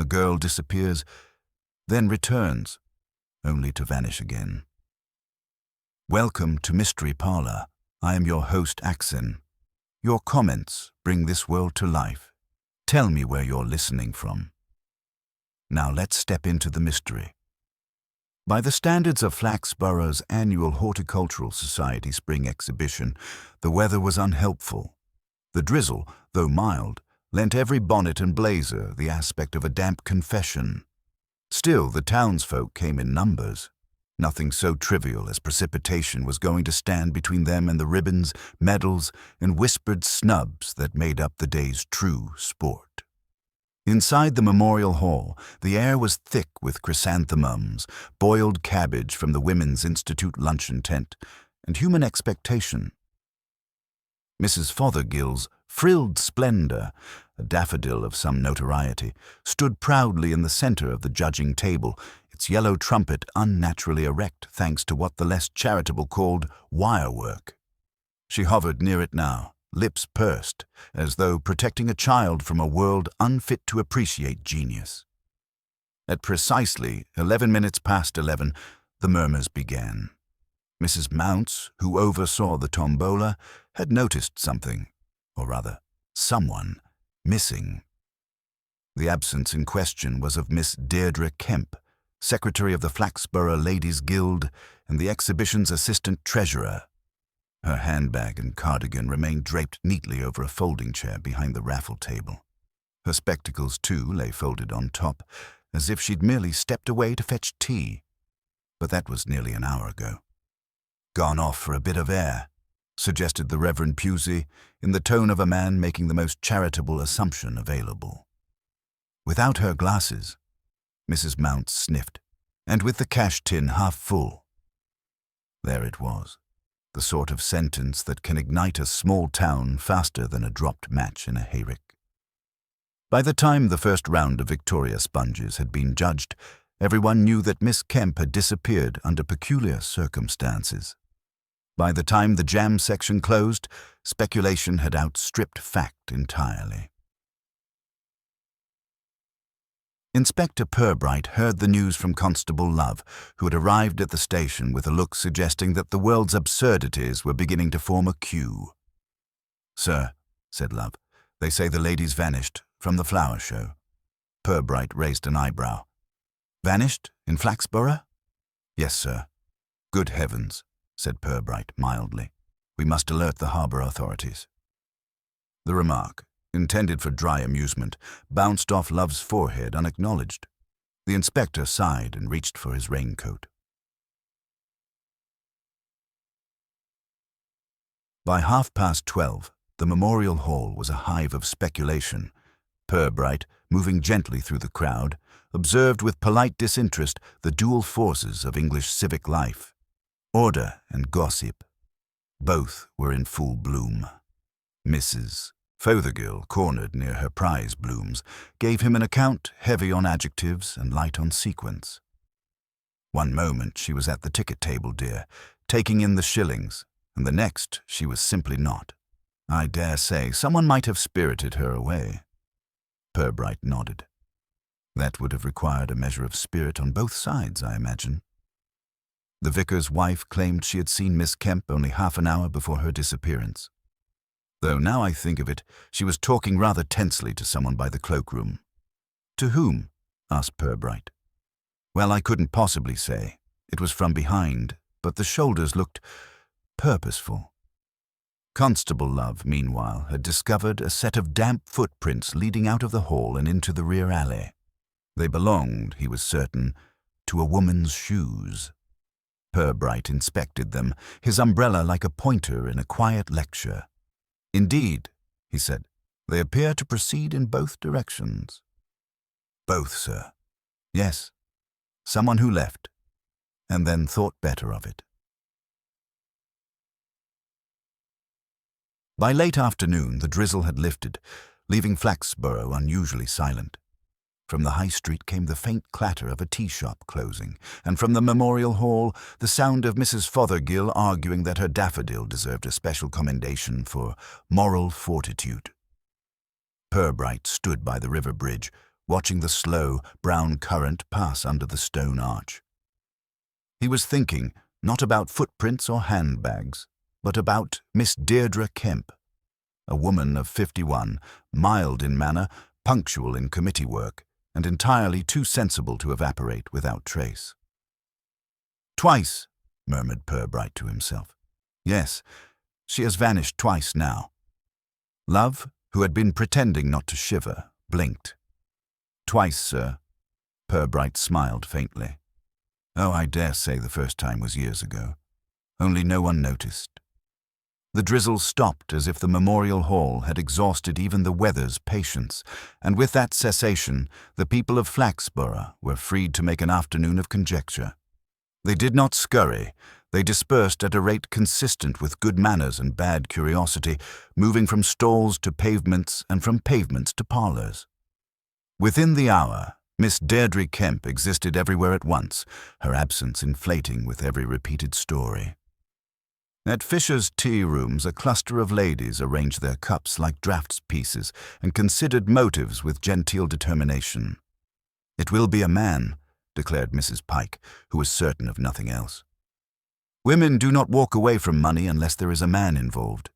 A girl disappears, then returns, only to vanish again. Welcome to Mystery Parlour. I am your host, Axen. Your comments bring this world to life. Tell me where you're listening from. Now let's step into the mystery. By the standards of Flaxborough's annual Horticultural Society spring exhibition, the weather was unhelpful. The drizzle, though mild, lent every bonnet and blazer the aspect of a damp confession. Still, the townsfolk came in numbers. Nothing so trivial as precipitation was going to stand between them and the ribbons, medals, and whispered snubs that made up the day's true sport. Inside the Memorial Hall, the air was thick with chrysanthemums, boiled cabbage from the Women's Institute luncheon tent, and human expectation. Mrs. Fothergill's frilled splendor, a daffodil of some notoriety, stood proudly in the center of the judging table, its yellow trumpet unnaturally erect thanks to what the less charitable called wirework. She hovered near it now, lips pursed, as though protecting a child from a world unfit to appreciate genius. At precisely 11 minutes past 11, the murmurs began. Mrs. Mounts, who oversaw the tombola, had noticed something, or rather, someone, missing. The absence in question was of Miss Deirdre Kemp, secretary of the Flaxborough Ladies' Guild and the exhibition's assistant treasurer. Her handbag and cardigan remained draped neatly over a folding chair behind the raffle table. Her spectacles, too, lay folded on top, as if she'd merely stepped away to fetch tea. But that was nearly an hour ago. "Gone off for a bit of air," suggested the Reverend Pusey, in the tone of a man making the most charitable assumption available. Without her glasses, Mrs. Mounts sniffed, and with the cash tin half full. There it was, the sort of sentence that can ignite a small town faster than a dropped match in a hayrick. By the time the first round of Victoria sponges had been judged, everyone knew that Miss Kemp had disappeared under peculiar circumstances. By the time the jam section closed, speculation had outstripped fact entirely. Inspector Purbright heard the news from Constable Love, who had arrived at the station with a look suggesting that the world's absurdities were beginning to form a queue. "Sir," said Love, "they say the lady's vanished from the flower show." Purbright raised an eyebrow. "Vanished in Flaxborough?" "Yes, sir." "Good heavens," said Purbright mildly. "We must alert the harbour authorities." The remark, intended for dry amusement, bounced off Love's forehead unacknowledged. The inspector sighed and reached for his raincoat. By 12:30, the Memorial Hall was a hive of speculation. Purbright, moving gently through the crowd, observed with polite disinterest the dual forces of English civic life, order and gossip. Both were in full bloom. Mrs. Fothergill, cornered near her prize blooms, gave him an account heavy on adjectives and light on sequence. One moment she was at the ticket table, dear, taking in the shillings, and the next she was simply not. I dare say someone might have spirited her away. Purbright nodded. That would have required a measure of spirit on both sides, I imagine. The vicar's wife claimed she had seen Miss Kemp only half an hour before her disappearance. Though now I think of it, she was talking rather tensely to someone by the cloakroom. "To whom?" asked Purbright. "Well, I couldn't possibly say. It was from behind, but the shoulders looked purposeful." Constable Love, meanwhile, had discovered a set of damp footprints leading out of the hall and into the rear alley. They belonged, he was certain, to a woman's shoes. Purbright inspected them, his umbrella like a pointer in a quiet lecture. "Indeed," he said, "they appear to proceed in both directions." "Both, sir." "Yes. Someone who left, and then thought better of it." By late afternoon, the drizzle had lifted, leaving Flaxborough unusually silent. From the high street came the faint clatter of a tea shop closing, and from the Memorial Hall the sound of Mrs. Fothergill arguing that her daffodil deserved a special commendation for moral fortitude. Purbright stood by the river bridge, watching the slow, brown current pass under the stone arch. He was thinking not about footprints or handbags, but about Miss Deirdre Kemp, a woman of 51, mild in manner, punctual in committee work, and entirely too sensible to evaporate without trace. "Twice," murmured Purbright to himself. "Yes, she has vanished twice now." Love, who had been pretending not to shiver, blinked. "Twice, sir." Purbright smiled faintly. "Oh, I dare say the first time was years ago. Only no one noticed." The drizzle stopped as if the memorial hall had exhausted even the weather's patience, and with that cessation, the people of Flaxborough were freed to make an afternoon of conjecture. They did not scurry. They dispersed at a rate consistent with good manners and bad curiosity, moving from stalls to pavements and from pavements to parlours. Within the hour, Miss Deirdre Kemp existed everywhere at once, her absence inflating with every repeated story. At Fisher's tea rooms, a cluster of ladies arranged their cups like draughts pieces and considered motives with genteel determination. "It will be a man," declared Mrs. Pike, who was certain of nothing else. "Women do not walk away from money unless there is a man involved."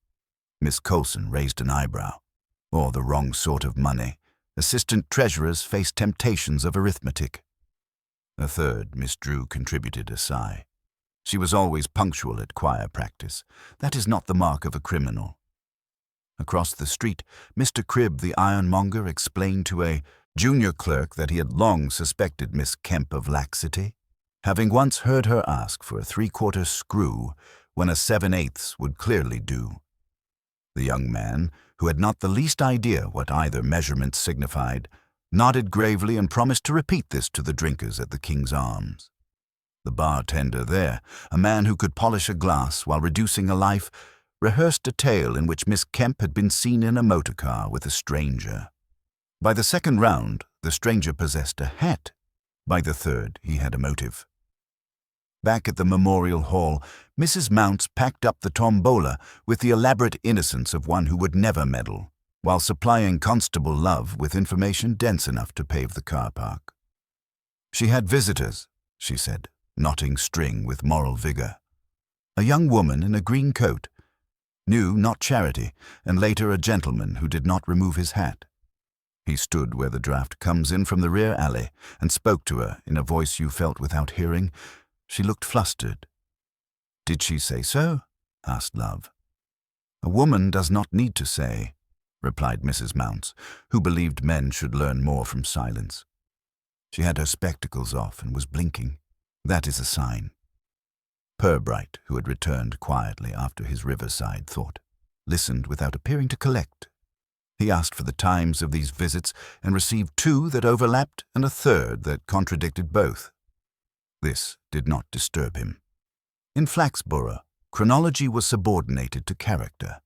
Miss Colson raised an eyebrow. "Or the wrong sort of money. Assistant treasurers face temptations of arithmetic." A third, Miss Drew, contributed a sigh. "She was always punctual at choir practice. That is not the mark of a criminal." Across the street, Mr. Cribb, the ironmonger, explained to a junior clerk that he had long suspected Miss Kemp of laxity, having once heard her ask for a 3/4 screw when a 7/8 would clearly do. The young man, who had not the least idea what either measurement signified, nodded gravely and promised to repeat this to the drinkers at the King's Arms. The bartender there, a man who could polish a glass while reducing a life, rehearsed a tale in which Miss Kemp had been seen in a motor car with a stranger. By the second round, the stranger possessed a hat. By the third, he had a motive. Back at the Memorial Hall, Mrs. Mounts packed up the tombola with the elaborate innocence of one who would never meddle, while supplying Constable Love with information dense enough to pave the car park. She had visitors, she said, knotting string with moral vigor. A young woman in a green coat, new, not Charity, and later a gentleman who did not remove his hat. He stood where the draught comes in from the rear alley and spoke to her in a voice you felt without hearing. She looked flustered. "Did she say so?" asked Love. "A woman does not need to say," replied Mrs. Mounts, who believed men should learn more from silence. She had her spectacles off and was blinking. "That is a sign." Purbright, who had returned quietly after his riverside thought, listened without appearing to collect. He asked for the times of these visits and received 2 that overlapped and a third that contradicted both. This did not disturb him. In Flaxborough, chronology was subordinated to character.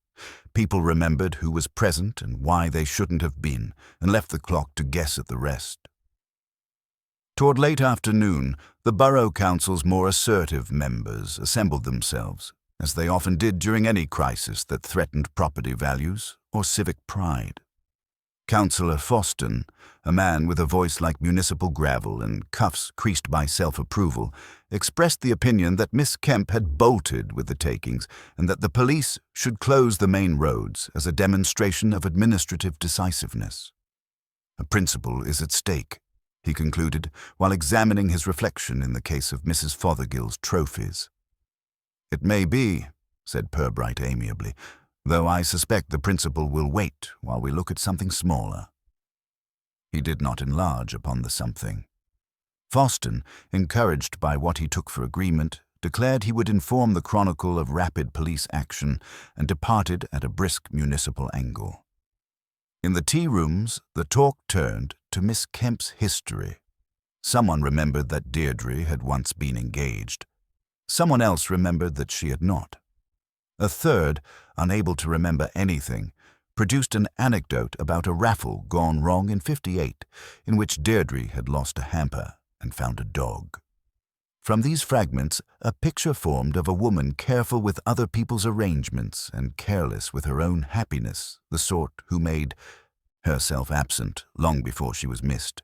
People remembered who was present and why they shouldn't have been, and left the clock to guess at the rest. Toward late afternoon, the Borough Council's more assertive members assembled themselves, as they often did during any crisis that threatened property values or civic pride. Councillor Foston, a man with a voice like municipal gravel and cuffs creased by self-approval, expressed the opinion that Miss Kemp had bolted with the takings and that the police should close the main roads as a demonstration of administrative decisiveness. "A principle is at stake," he concluded, while examining his reflection in the case of Mrs. Fothergill's trophies. "It may be," said Purbright amiably, "though I suspect the principle will wait while we look at something smaller." He did not enlarge upon the something. Foston, encouraged by what he took for agreement, declared he would inform the Chronicle of rapid police action and departed at a brisk municipal angle. In the tea rooms, the talk turned to Miss Kemp's history. Someone remembered that Deirdre had once been engaged. Someone else remembered that she had not. A third, unable to remember anything, produced an anecdote about a raffle gone wrong in '58, in which Deirdre had lost a hamper and found a dog. From these fragments, a picture formed of a woman careful with other people's arrangements and careless with her own happiness, the sort who made herself absent long before she was missed.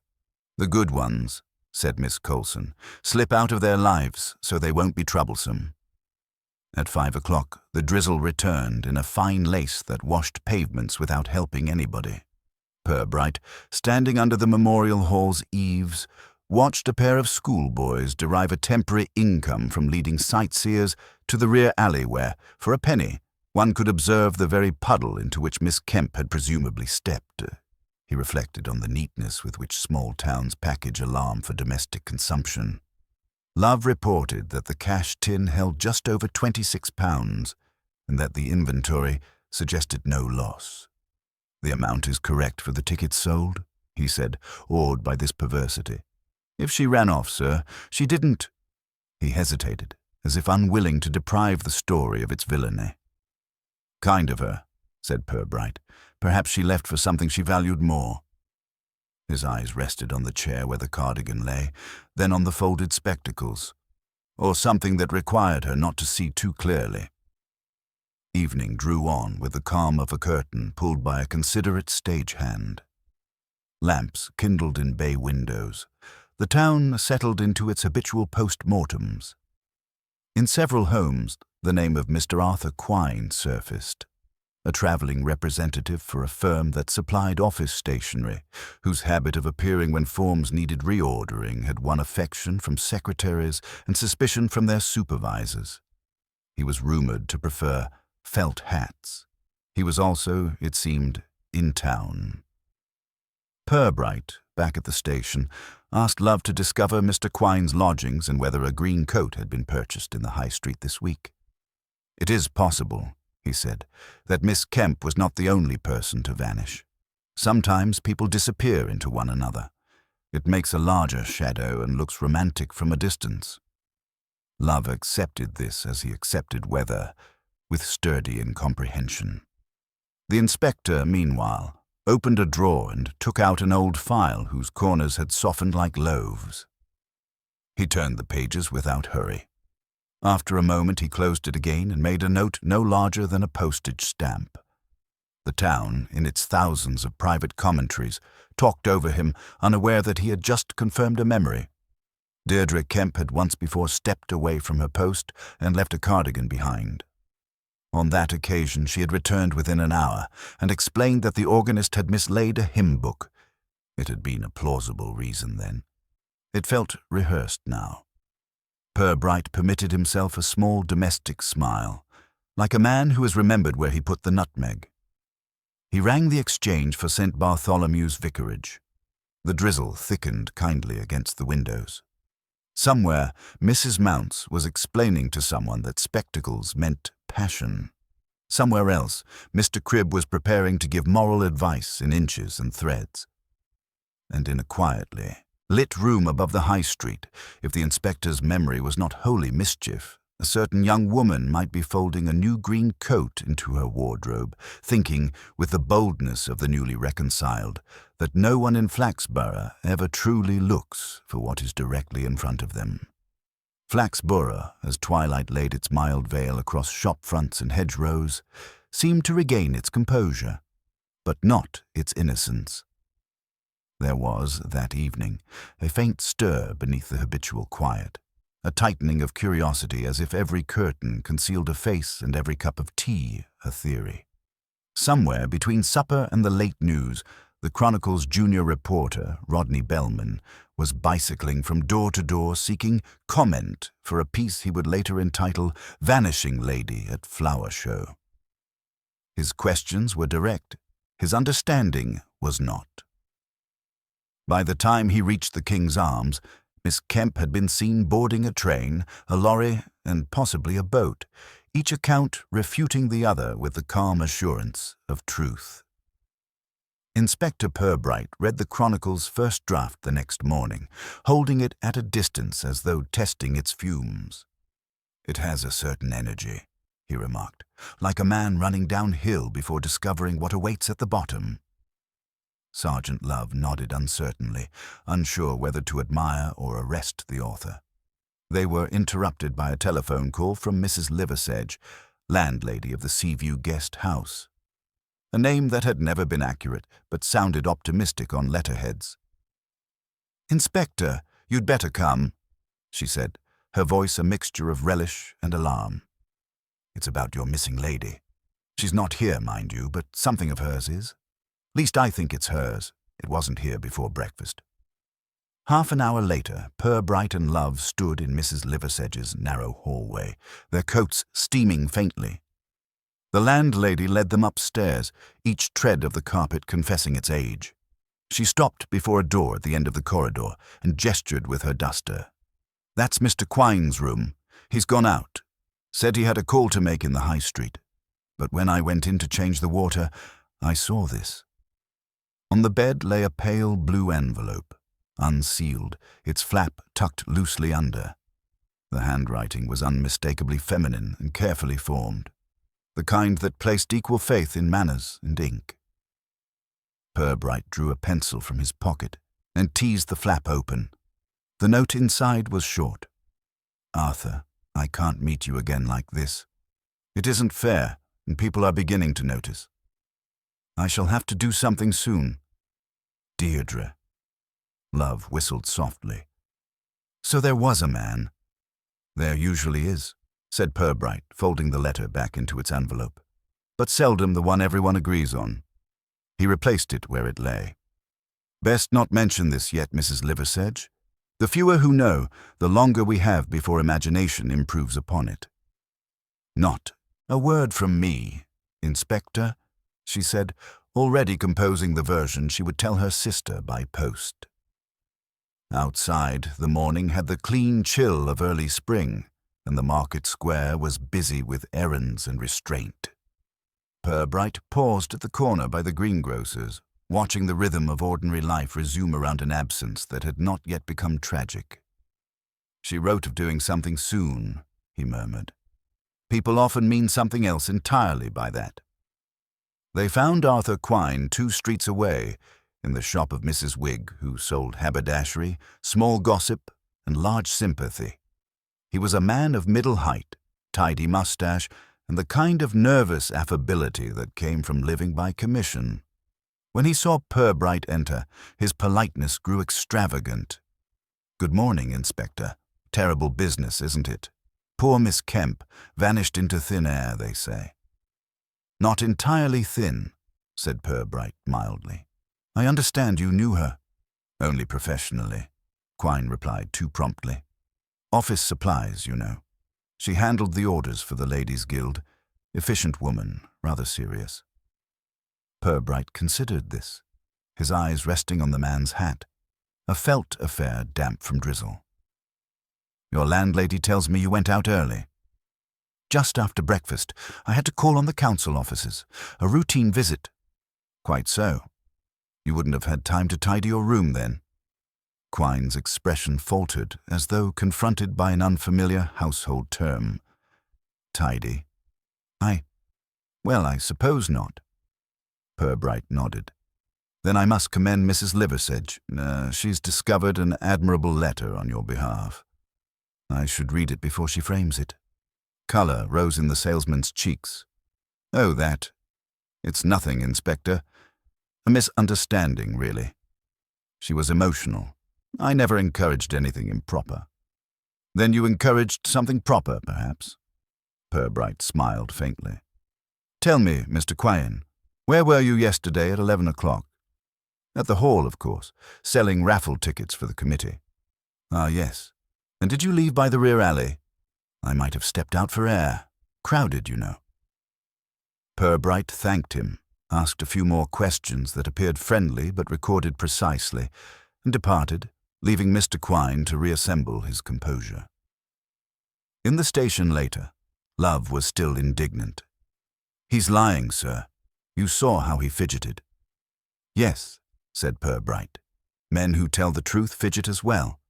"The good ones," said Miss Coulson, "slip out of their lives so they won't be troublesome." At 5 o'clock, the drizzle returned in a fine lace that washed pavements without helping anybody. Purbright, standing under the Memorial Hall's eaves, watched a pair of schoolboys derive a temporary income from leading sightseers to the rear alley where, for a penny, one could observe the very puddle into which Miss Kemp had presumably stepped. He reflected on the neatness with which small towns package alarm for domestic consumption. Love reported that the cash tin held just over £26 and that the inventory suggested no loss. "The amount is correct for the tickets sold," he said, awed by this perversity. "If she ran off, sir, she didn't—" He hesitated, as if unwilling to deprive the story of its villainy. "Kind of her," said Purbright. "Perhaps she left for something she valued more." His eyes rested on the chair where the cardigan lay, then on the folded spectacles. "Or something that required her not to see too clearly." Evening drew on with the calm of a curtain pulled by a considerate stagehand. Lamps kindled in bay windows. The town settled into its habitual post-mortems. In several homes, the name of Mr. Arthur Quine surfaced, a traveling representative for a firm that supplied office stationery, whose habit of appearing when forms needed reordering had won affection from secretaries and suspicion from their supervisors. He was rumored to prefer felt hats. He was also, it seemed, in town. Purbright, back at the station, asked Love to discover Mr. Quine's lodgings and whether a green coat had been purchased in the High Street this week. "It is possible," he said, "that Miss Kemp was not the only person to vanish. Sometimes people disappear into one another. It makes a larger shadow and looks romantic from a distance." Love accepted this as he accepted weather, with sturdy incomprehension. The inspector, meanwhile, opened a drawer and took out an old file whose corners had softened like loaves. He turned the pages without hurry. After a moment he closed it again and made a note no larger than a postage stamp. The town, in its thousands of private commentaries, talked over him, unaware that he had just confirmed a memory. Deirdre Kemp had once before stepped away from her post and left a cardigan behind. On that occasion she had returned within an hour and explained that the organist had mislaid a hymn book. It had been a plausible reason then. It felt rehearsed now. Purbright permitted himself a small domestic smile, like a man who has remembered where he put the nutmeg. He rang the exchange for St. Bartholomew's Vicarage. The drizzle thickened kindly against the windows. Somewhere, Mrs. Mounce was explaining to someone that spectacles meant passion. Somewhere else, Mr. Cribb was preparing to give moral advice in inches and threads. And in a quietly lit room above the High Street, if the inspector's memory was not wholly mischief, a certain young woman might be folding a new green coat into her wardrobe, thinking, with the boldness of the newly reconciled, that no one in Flaxborough ever truly looks for what is directly in front of them. Flaxborough, as twilight laid its mild veil across shop fronts and hedgerows, seemed to regain its composure, but not its innocence. There was, that evening, a faint stir beneath the habitual quiet, a tightening of curiosity as if every curtain concealed a face and every cup of tea a theory. Somewhere between supper and the late news, the Chronicle's junior reporter, Rodney Bellman, was bicycling from door to door seeking comment for a piece he would later entitle "Vanishing Lady at Flower Show." His questions were direct, his understanding was not. By the time he reached the King's Arms, Miss Kemp had been seen boarding a train, a lorry, and possibly a boat, each account refuting the other with the calm assurance of truth. Inspector Purbright read the Chronicle's first draft the next morning, holding it at a distance as though testing its fumes. "It has a certain energy," he remarked, "like a man running downhill before discovering what awaits at the bottom." Sergeant Love nodded uncertainly, unsure whether to admire or arrest the author. They were interrupted by a telephone call from Mrs. Liversedge, landlady of the Seaview Guest House. a name that had never been accurate but sounded optimistic on letterheads. "Inspector, you'd better come," she said, her voice a mixture of relish and alarm. "It's about your missing lady. She's not here, mind you, but something of hers is. Least I think it's hers. It wasn't here before breakfast." Half an hour later, Purbright and Love stood in Mrs. Liversedge's narrow hallway, their coats steaming faintly. The landlady led them upstairs, each tread of the carpet confessing its age. She stopped before a door at the end of the corridor and gestured with her duster. "That's Mr. Quine's room. He's gone out. Said he had a call to make in the high street. But when I went in to change the water, I saw this." On the bed lay a pale blue envelope, unsealed, its flap tucked loosely under. The handwriting was unmistakably feminine and carefully formed, the kind that placed equal faith in manners and ink. Purbright drew a pencil from his pocket and teased the flap open. The note inside was short. "Arthur, I can't meet you again like this. It isn't fair, and people are beginning to notice. I shall have to do something soon. Deirdre." Love whistled softly. "So there was a man." "There usually is," said Purbright, folding the letter back into its envelope. "But seldom the one everyone agrees on." He replaced it where it lay. "Best not mention this yet, Mrs. Liversedge. The fewer who know, the longer we have before imagination improves upon it." "Not a word from me, Inspector," she said, already composing the version she would tell her sister by post. Outside, the morning had the clean chill of early spring, and the market square was busy with errands and restraint. Purbright paused at the corner by the greengrocer's, watching the rhythm of ordinary life resume around an absence that had not yet become tragic. "She wrote of doing something soon," he murmured. "People often mean something else entirely by that." They found Arthur Quine 2 streets away, in the shop of Mrs. Wigg, who sold haberdashery, small gossip, and large sympathy. He was a man of middle height, tidy mustache, and the kind of nervous affability that came from living by commission. When he saw Purbright enter, his politeness grew extravagant. "Good morning, Inspector. Terrible business, isn't it? Poor Miss Kemp, vanished into thin air, they say." "Not entirely thin," said Purbright mildly. "I understand you knew her." "Only professionally," Quine replied too promptly. "Office supplies, you know. She handled the orders for the Ladies' Guild. Efficient woman, rather serious." Purbright considered this, his eyes resting on the man's hat, a felt affair damp from drizzle. "Your landlady tells me you went out early." "Just after breakfast. I had to call on the council offices. A routine visit." "Quite so. You wouldn't have had time to tidy your room then." Quine's expression faltered, as though confronted by an unfamiliar household term. "Tidy? Well, I suppose not." Purbright nodded. "Then I must commend Mrs. Liversedge. She's discovered an admirable letter on your behalf. I should read it before she frames it." Colour rose in the salesman's cheeks. "Oh, that. It's nothing, Inspector. A misunderstanding, really. She was emotional. I never encouraged anything improper." "Then you encouraged something proper, perhaps?" Purbright smiled faintly. "Tell me, Mr. Quine, where were you yesterday at 11 o'clock? "At the hall, of course, selling raffle tickets for the committee." "Ah, yes. And did you leave by the rear alley?" "I might have stepped out for air. Crowded, you know." Purbright thanked him, asked a few more questions that appeared friendly but recorded precisely, and departed, leaving Mr. Quine to reassemble his composure. In the station later, Love was still indignant. "He's lying, sir. You saw how he fidgeted." "Yes," said Purbright. "Men who tell the truth fidget as well.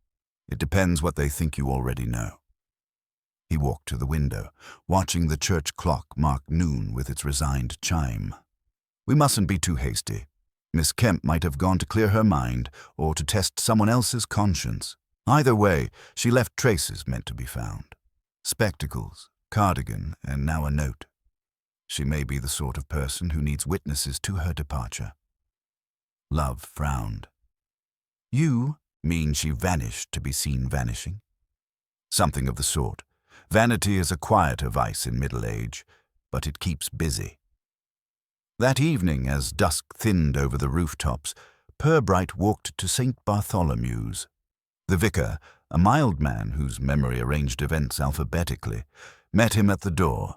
It depends what they think you already know." He walked to the window, watching the church clock mark noon with its resigned chime. "We mustn't be too hasty. Miss Kemp might have gone to clear her mind or to test someone else's conscience. Either way, she left traces meant to be found. Spectacles, cardigan, and now a note. She may be the sort of person who needs witnesses to her departure. Love frowned. You mean she vanished to be seen vanishing? Something of the sort. Vanity is a quieter vice in middle age, but it keeps busy. That evening, as dusk thinned over the rooftops, Purbright walked to St. Bartholomew's. The vicar, a mild man whose memory arranged events alphabetically, met him at the door.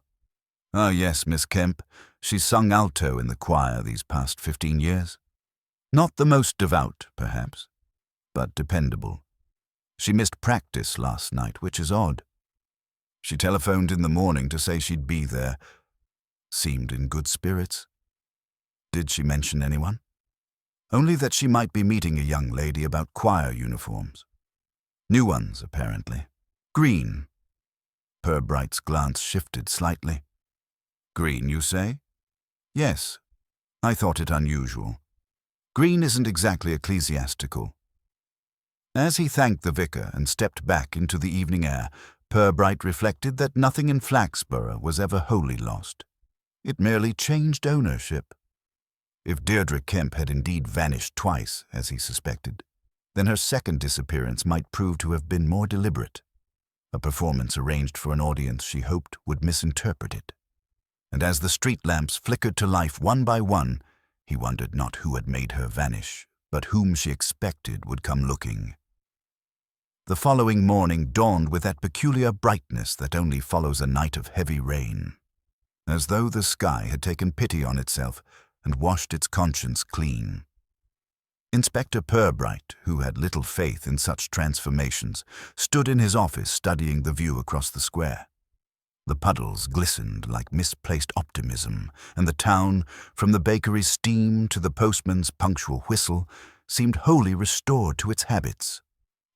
"Ah, yes, Miss Kemp. She's sung alto in the choir these past 15 years. Not the most devout, perhaps, but dependable. She missed practice last night, which is odd. She telephoned in the morning to say she'd be there. Seemed in good spirits. Did she mention anyone?" "Only that she might be meeting a young lady about choir uniforms. New ones, apparently. Green." Purbright's glance shifted slightly. "Green, you say?" "Yes. I thought it unusual. Green isn't exactly ecclesiastical." As he thanked the vicar and stepped back into the evening air, Purbright reflected that nothing in Flaxborough was ever wholly lost. It merely changed ownership. If Deirdre Kemp had indeed vanished twice, as he suspected, then her second disappearance might prove to have been more deliberate, a performance arranged for an audience she hoped would misinterpret it. And as the street lamps flickered to life one by one, he wondered not who had made her vanish, but whom she expected would come looking. The following morning dawned with that peculiar brightness that only follows a night of heavy rain, as though the sky had taken pity on itself and washed its conscience clean. Inspector Purbright, who had little faith in such transformations, stood in his office studying the view across the square. The puddles glistened like misplaced optimism, and the town, from the bakery's steam to the postman's punctual whistle, seemed wholly restored to its habits.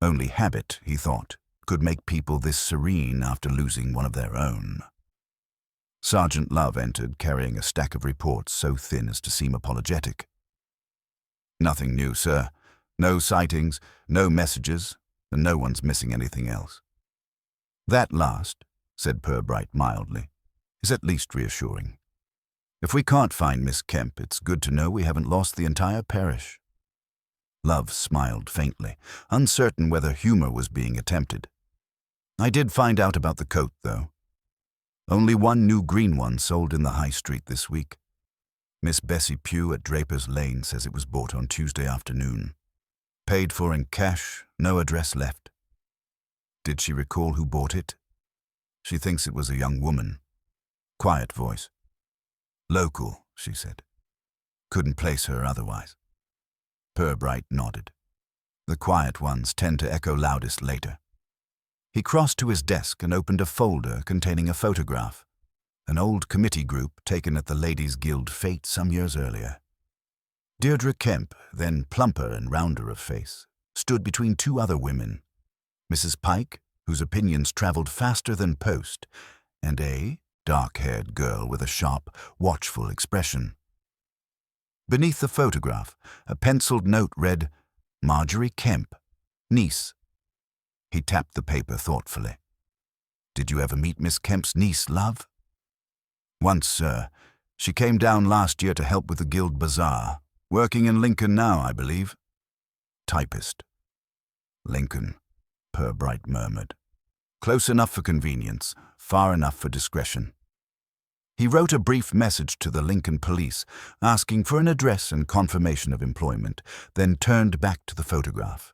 Only habit, he thought, could make people this serene after losing one of their own. Sergeant Love entered, carrying a stack of reports so thin as to seem apologetic. "Nothing new, sir. No sightings, no messages, and no one's missing anything else." "That last," said Purbright mildly, "is at least reassuring. If we can't find Miss Kemp, it's good to know we haven't lost the entire parish." Love smiled faintly, uncertain whether humor was being attempted. "I did find out about the coat, though. Only one new green one sold in the high street this week. Miss Bessie Pugh at Draper's Lane says it was bought on Tuesday afternoon. Paid for in cash, no address left." "Did she recall who bought it?" "She thinks it was a young woman. Quiet voice. Local, she said. Couldn't place her otherwise." Purbright nodded. The quiet ones tend to echo loudest later. He crossed to his desk and opened a folder containing a photograph, an old committee group taken at the Ladies' Guild fete some years earlier. Deirdre Kemp, then plumper and rounder of face, stood between two other women, Mrs. Pike, whose opinions traveled faster than post, and a dark-haired girl with a sharp, watchful expression. Beneath the photograph, a penciled note read, "Marjorie Kemp, niece." He tapped the paper thoughtfully. "Did you ever meet Miss Kemp's niece, Love?" "Once, sir. She came down last year to help with the Guild Bazaar. Working in Lincoln now, I believe." "Typist." "Lincoln," Purbright murmured. "Close enough for convenience, far enough for discretion." He wrote a brief message to the Lincoln police, asking for an address and confirmation of employment, then turned back to the photograph.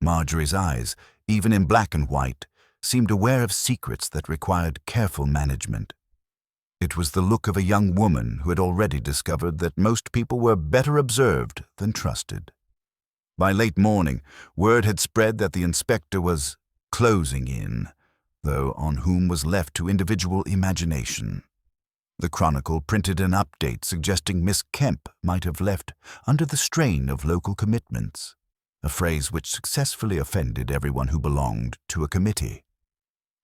Marjorie's eyes, even in black and white, seemed aware of secrets that required careful management. It was the look of a young woman who had already discovered that most people were better observed than trusted. By late morning, word had spread that the inspector was closing in, though on whom was left to individual imagination. The Chronicle printed an update suggesting Miss Kemp might have left under the strain of local commitments, a phrase which successfully offended everyone who belonged to a committee.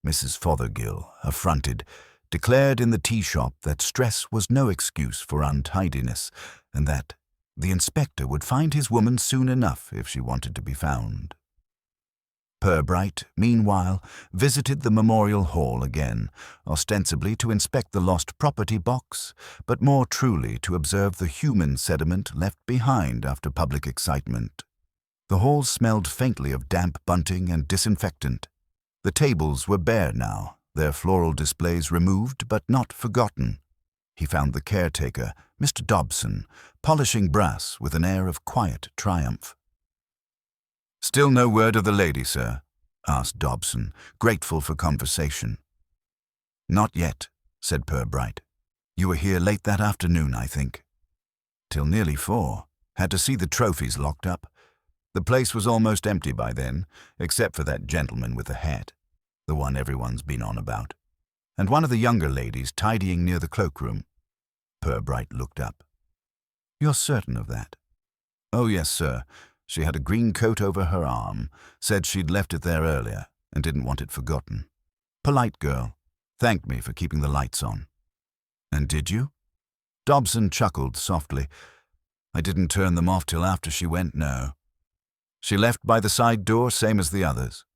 Mrs. Fothergill, affronted, declared in the tea shop that stress was no excuse for untidiness, and that the inspector would find his woman soon enough if she wanted to be found. Purbright, meanwhile, visited the memorial hall again, ostensibly to inspect the lost property box, but more truly to observe the human sediment left behind after public excitement. The hall smelled faintly of damp bunting and disinfectant. The tables were bare now, their floral displays removed but not forgotten. He found the caretaker, Mr. Dobson, polishing brass with an air of quiet triumph. "Still no word of the lady, sir?" asked Dobson, grateful for conversation. "Not yet," said Purbright. "You were here late that afternoon, I think." "Till nearly 4. Had to see the trophies locked up. The place was almost empty by then, except for that gentleman with the hat, the one everyone's been on about, and one of the younger ladies tidying near the cloakroom." Purbright looked up. "You're certain of that?" "Oh, yes, sir. She had a green coat over her arm, said she'd left it there earlier and didn't want it forgotten. Polite girl. Thanked me for keeping the lights on." "And did you?" Dobson chuckled softly. "I didn't turn them off till after she went, no. She left by the side door, same as the others."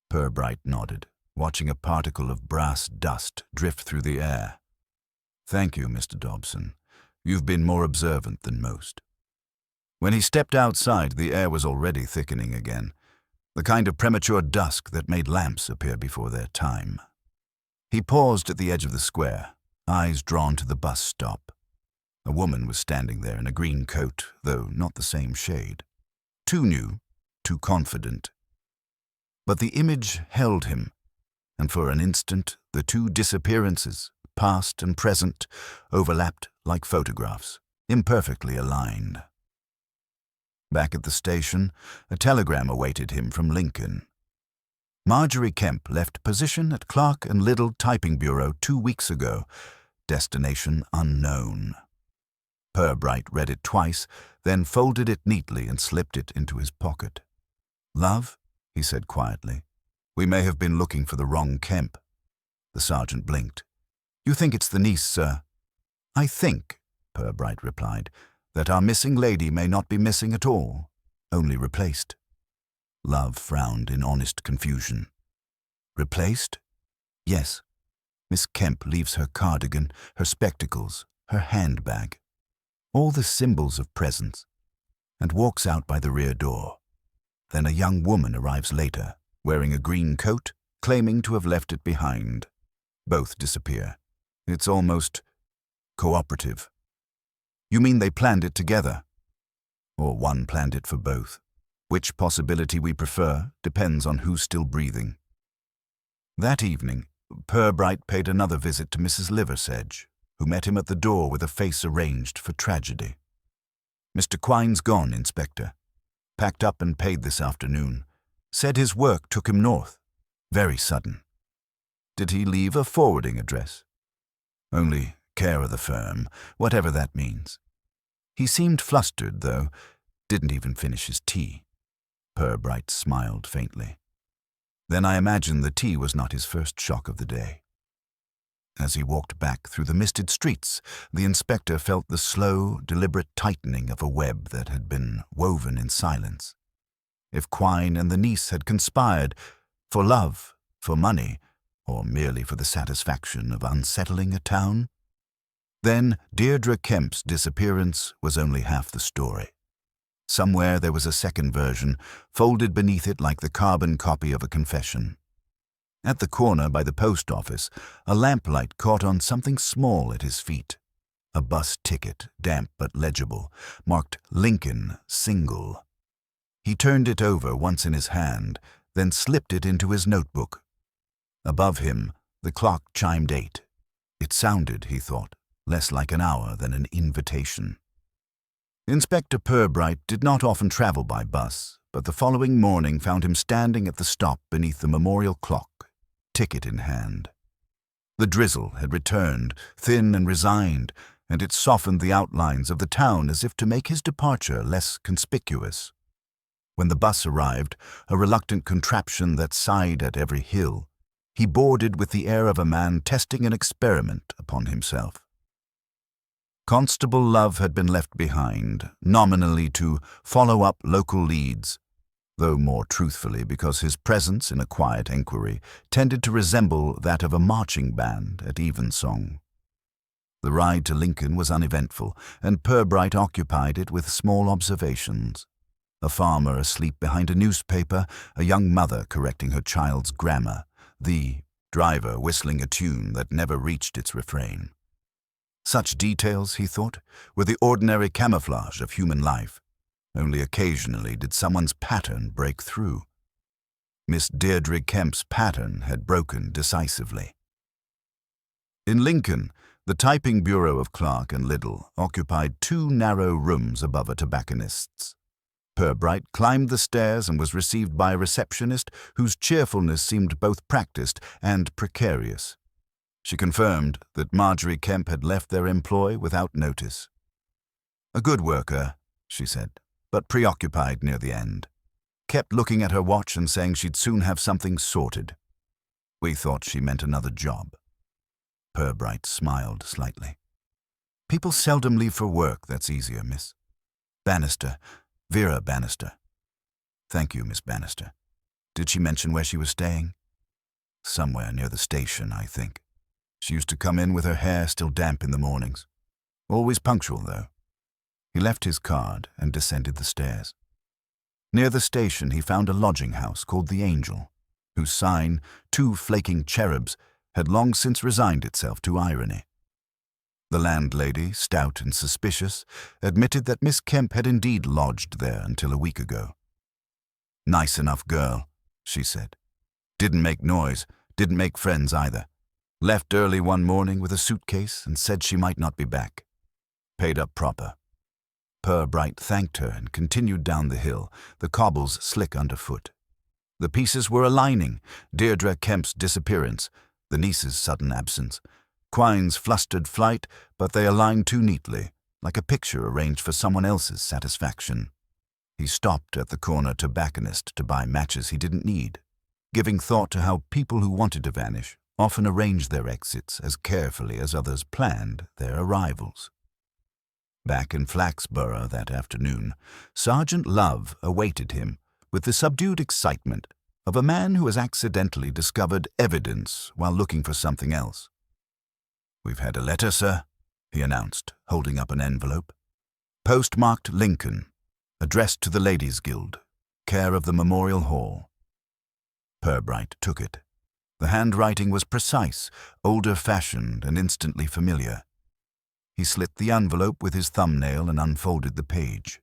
Purbright nodded, watching a particle of brass dust drift through the air. "Thank you, Mr. Dobson. You've been more observant than most." When he stepped outside, the air was already thickening again, the kind of premature dusk that made lamps appear before their time. He paused at the edge of the square, eyes drawn to the bus stop. A woman was standing there in a green coat, though not the same shade. Too new, too confident. But the image held him, and for an instant the two disappearances, past and present, overlapped like photographs, imperfectly aligned. Back at the station, a telegram awaited him from Lincoln. Marjorie Kemp left position at Clark and Liddell Typing Bureau 2 weeks ago. Destination unknown. Purbright read it twice, then folded it neatly and slipped it into his pocket. "Love," he said quietly, "we may have been looking for the wrong Kemp." The sergeant blinked. "You think it's the niece, sir?" "I think," Purbright replied, "that our missing lady may not be missing at all, only replaced." Love frowned in honest confusion. "Replaced?" "Yes. Miss Kemp leaves her cardigan, her spectacles, her handbag, all the symbols of presence, and walks out by the rear door. Then a young woman arrives later, wearing a green coat, claiming to have left it behind. Both disappear. It's almost cooperative." "You mean they planned it together?" "Or one planned it for both. Which possibility we prefer depends on who's still breathing." That evening, Purbright paid another visit to Mrs. Liversedge, who met him at the door with a face arranged for tragedy. "Mr. Quine's gone, Inspector. Packed up and paid this afternoon. Said his work took him north. Very sudden." "Did he leave a forwarding address?" "Only care of the firm, whatever that means." He seemed flustered, though, didn't even finish his tea. Purbright smiled faintly. Then I imagine the tea was not his first shock of the day. As he walked back through the misted streets, the inspector felt the slow, deliberate tightening of a web that had been woven in silence. If Quine and the niece had conspired, for love, for money, or merely for the satisfaction of unsettling a town, then Deirdre Kemp's disappearance was only half the story. Somewhere there was a second version, folded beneath it like the carbon copy of a confession. At the corner by the post office, a lamplight caught on something small at his feet. A bus ticket, damp but legible, marked Lincoln, single. He turned it over once in his hand, then slipped it into his notebook. Above him, the clock chimed 8. It sounded, he thought, less like an hour than an invitation. Inspector Purbright did not often travel by bus, but the following morning found him standing at the stop beneath the memorial clock, ticket in hand. The drizzle had returned, thin and resigned, and it softened the outlines of the town as if to make his departure less conspicuous. When the bus arrived, a reluctant contraption that sighed at every hill, he boarded with the air of a man testing an experiment upon himself. Constable Love had been left behind, nominally to follow up local leads, though more truthfully because his presence in a quiet enquiry tended to resemble that of a marching band at evensong. The ride to Lincoln was uneventful, and Purbright occupied it with small observations. A farmer asleep behind a newspaper, a young mother correcting her child's grammar, the driver whistling a tune that never reached its refrain. Such details, he thought, were the ordinary camouflage of human life. Only occasionally did someone's pattern break through. Miss Deirdre Kemp's pattern had broken decisively. In Lincoln, the typing bureau of Clark and Liddell occupied 2 narrow rooms above a tobacconist's. Purbright climbed the stairs and was received by a receptionist whose cheerfulness seemed both practiced and precarious. She confirmed that Marjorie Kemp had left their employ without notice. "A good worker," she said, but preoccupied near the end. Kept looking at her watch and saying she'd soon have something sorted. We thought she meant another job. Purbright smiled slightly. "People seldom leave for work, that's easier, miss. Bannister. Vera Bannister." "Thank you, Miss Bannister. Did she mention where she was staying?" "Somewhere near the station, I think. She used to come in with her hair still damp in the mornings. Always punctual, though." He left his card and descended the stairs. Near the station he found a lodging house called the Angel, whose sign, 2 flaking cherubs, had long since resigned itself to irony. The landlady, stout and suspicious, admitted that Miss Kemp had indeed lodged there until a week ago. "Nice enough girl," she said. "Didn't make noise, didn't make friends either. Left early one morning with a suitcase and said she might not be back. Paid up proper." Purbright thanked her and continued down the hill, the cobbles slick underfoot. The pieces were aligning: Deirdre Kemp's disappearance, the niece's sudden absence, Quine's flustered flight, but they aligned too neatly, like a picture arranged for someone else's satisfaction. He stopped at the corner tobacconist to buy matches he didn't need, giving thought to how people who wanted to vanish often arranged their exits as carefully as others planned their arrivals. Back in Flaxborough that afternoon, Sergeant Love awaited him with the subdued excitement of a man who has accidentally discovered evidence while looking for something else. "We've had a letter, sir," he announced, holding up an envelope. "Postmarked Lincoln, addressed to the Ladies' Guild, care of the Memorial Hall." Purbright took it. The handwriting was precise, older-fashioned, and instantly familiar. He slit the envelope with his thumbnail and unfolded the page.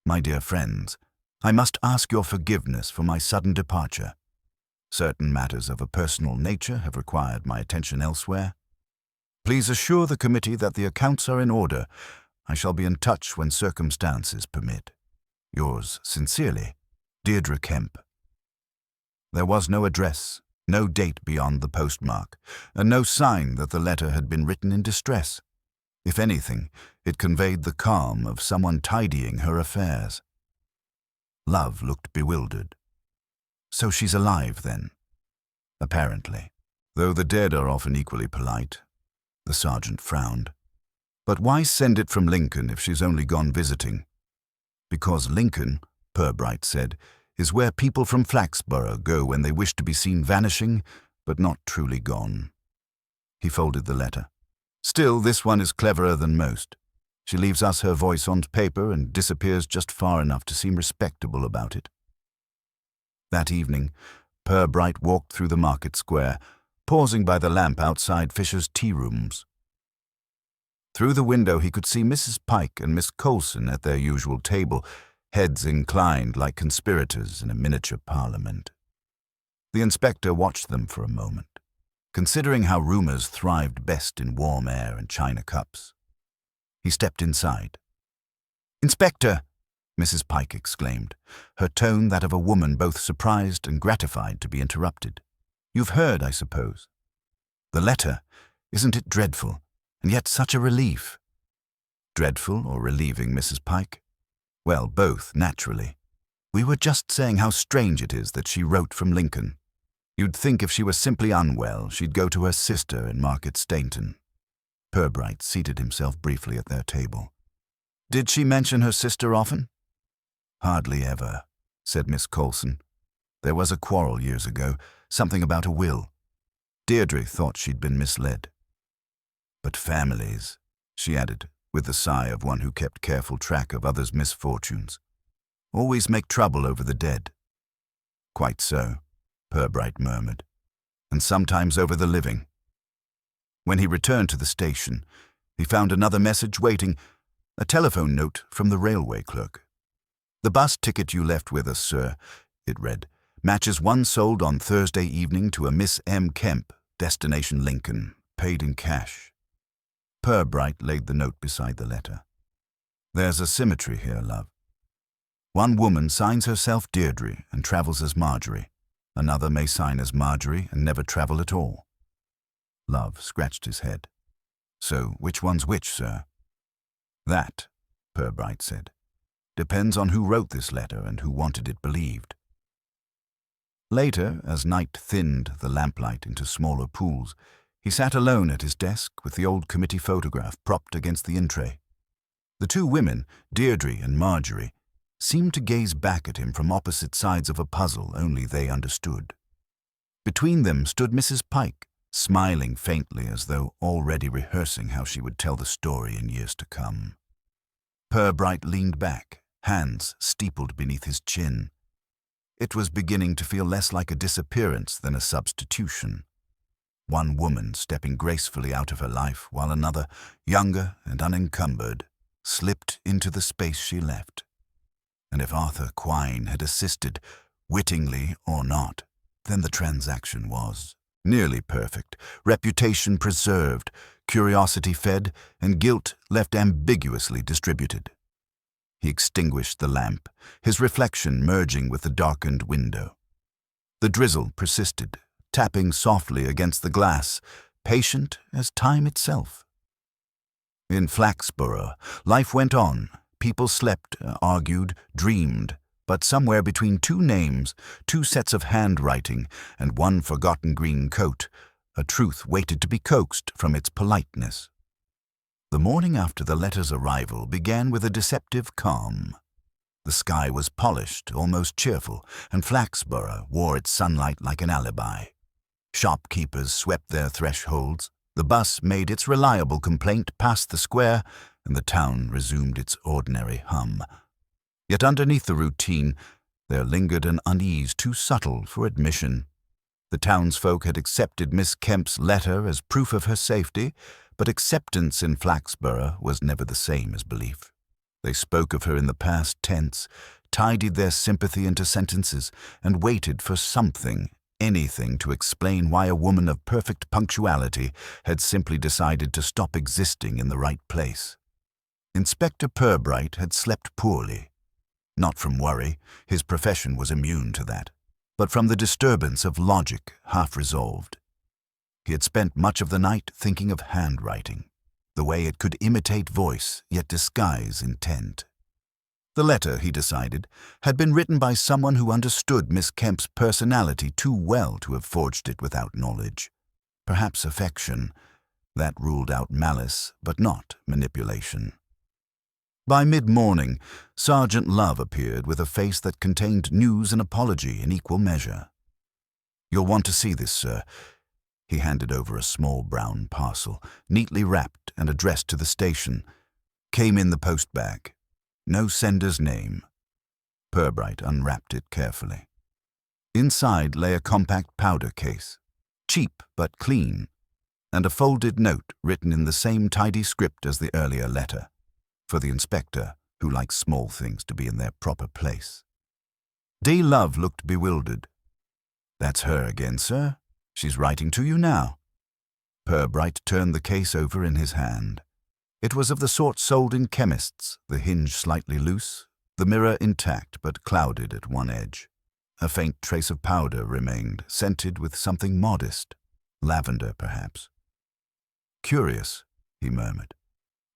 "My dear friends, I must ask your forgiveness for my sudden departure. Certain matters of a personal nature have required my attention elsewhere. Please assure the committee that the accounts are in order. I shall be in touch when circumstances permit. Yours sincerely, Deirdre Kemp." There was no address, no date beyond the postmark, and no sign that the letter had been written in distress. If anything, it conveyed the calm of someone tidying her affairs. Love looked bewildered. "So she's alive, then?" "Apparently, though the dead are often equally polite." The sergeant frowned. "But why send it from Lincoln if she's only gone visiting?" "Because Lincoln," Purbright said, "is where people from Flaxborough go when they wish to be seen vanishing, but not truly gone." He folded the letter. "Still, this one is cleverer than most. She leaves us her voice on paper and disappears just far enough to seem respectable about it." That evening, Purbright walked through the market square, pausing by the lamp outside Fisher's tea rooms. Through the window he could see Mrs. Pike and Miss Colson at their usual table, heads inclined like conspirators in a miniature parliament. The inspector watched them for a moment, considering how rumours thrived best in warm air and china cups. He stepped inside. "Inspector!" Mrs. Pike exclaimed, her tone that of a woman both surprised and gratified to be interrupted. "You've heard, I suppose. The letter, isn't it dreadful, and yet such a relief?" "Dreadful or relieving, Mrs. Pike?" "Well, both, naturally. We were just saying how strange it is that she wrote from Lincoln. You'd think if she were simply unwell, she'd go to her sister in Market Stainton." Purbright seated himself briefly at their table. "Did she mention her sister often?" "Hardly ever. said Miss Coulson. "There was a quarrel years ago, something about a will. Deirdre thought she'd been misled." "But families," she added, with the sigh of one who kept careful track of others' misfortunes, "always make trouble over the dead." "Quite so," Purbright murmured, "and sometimes over the living." When he returned to the station, he found another message waiting, a telephone note from the railway clerk. "The bus ticket you left with us, sir," it read, "matches one sold on Thursday evening to a Miss M. Kemp, destination Lincoln, paid in cash." Purbright laid the note beside the letter. "There's a symmetry here, love. One woman signs herself Deirdre and travels as Marjorie. Another may sign as Marjorie and never travel at all." Love scratched his head. "So which one's which, sir?" "That," Purbright said, "depends on who wrote this letter and who wanted it believed." Later, as night thinned the lamplight into smaller pools, he sat alone at his desk with the old committee photograph propped against the in-tray. The two women, Deirdre and Marjorie, seemed to gaze back at him from opposite sides of a puzzle only they understood. Between them stood Mrs. Pike, smiling faintly as though already rehearsing how she would tell the story in years to come. Purbright leaned back, hands steepled beneath his chin. It was beginning to feel less like a disappearance than a substitution. One woman stepping gracefully out of her life while another, younger and unencumbered, slipped into the space she left. And if Arthur Quine had assisted, wittingly or not, then the transaction was nearly perfect, reputation preserved, curiosity fed, and guilt left ambiguously distributed. He extinguished the lamp, his reflection merging with the darkened window. The drizzle persisted, tapping softly against the glass, patient as time itself. In Flaxborough, life went on. People slept, argued, dreamed, but somewhere between two names, two sets of handwriting, and one forgotten green coat, a truth waited to be coaxed from its politeness. The morning after the letter's arrival began with a deceptive calm. The sky was polished, almost cheerful, and Flaxborough wore its sunlight like an alibi. Shopkeepers swept their thresholds, the bus made its reliable complaint past the square, and the town resumed its ordinary hum. Yet underneath the routine, there lingered an unease too subtle for admission. The townsfolk had accepted Miss Kemp's letter as proof of her safety, but acceptance in Flaxborough was never the same as belief. They spoke of her in the past tense, tidied their sympathy into sentences, and waited for something, anything to explain why a woman of perfect punctuality had simply decided to stop existing in the right place. Inspector Purbright had slept poorly. Not from worry, his profession was immune to that, but from the disturbance of logic half resolved. He had spent much of the night thinking of handwriting, the way it could imitate voice yet disguise intent. The letter, he decided, had been written by someone who understood Miss Kemp's personality too well to have forged it without knowledge. Perhaps affection. That ruled out malice, but not manipulation. By mid-morning, Sergeant Love appeared with a face that contained news and apology in equal measure. "You'll want to see this, sir." He handed over a small brown parcel, neatly wrapped and addressed to the station. Came in the postbag. No sender's name. Purbright unwrapped it carefully. Inside lay a compact powder case, cheap but clean, and a folded note written in the same tidy script as the earlier letter, for the inspector, who likes small things to be in their proper place. D. Love looked bewildered. "That's her again, sir. She's writing to you now." Purbright turned the case over in his hand. It was of the sort sold in chemists, the hinge slightly loose, the mirror intact but clouded at one edge. A faint trace of powder remained, scented with something modest, lavender perhaps. "Curious," he murmured.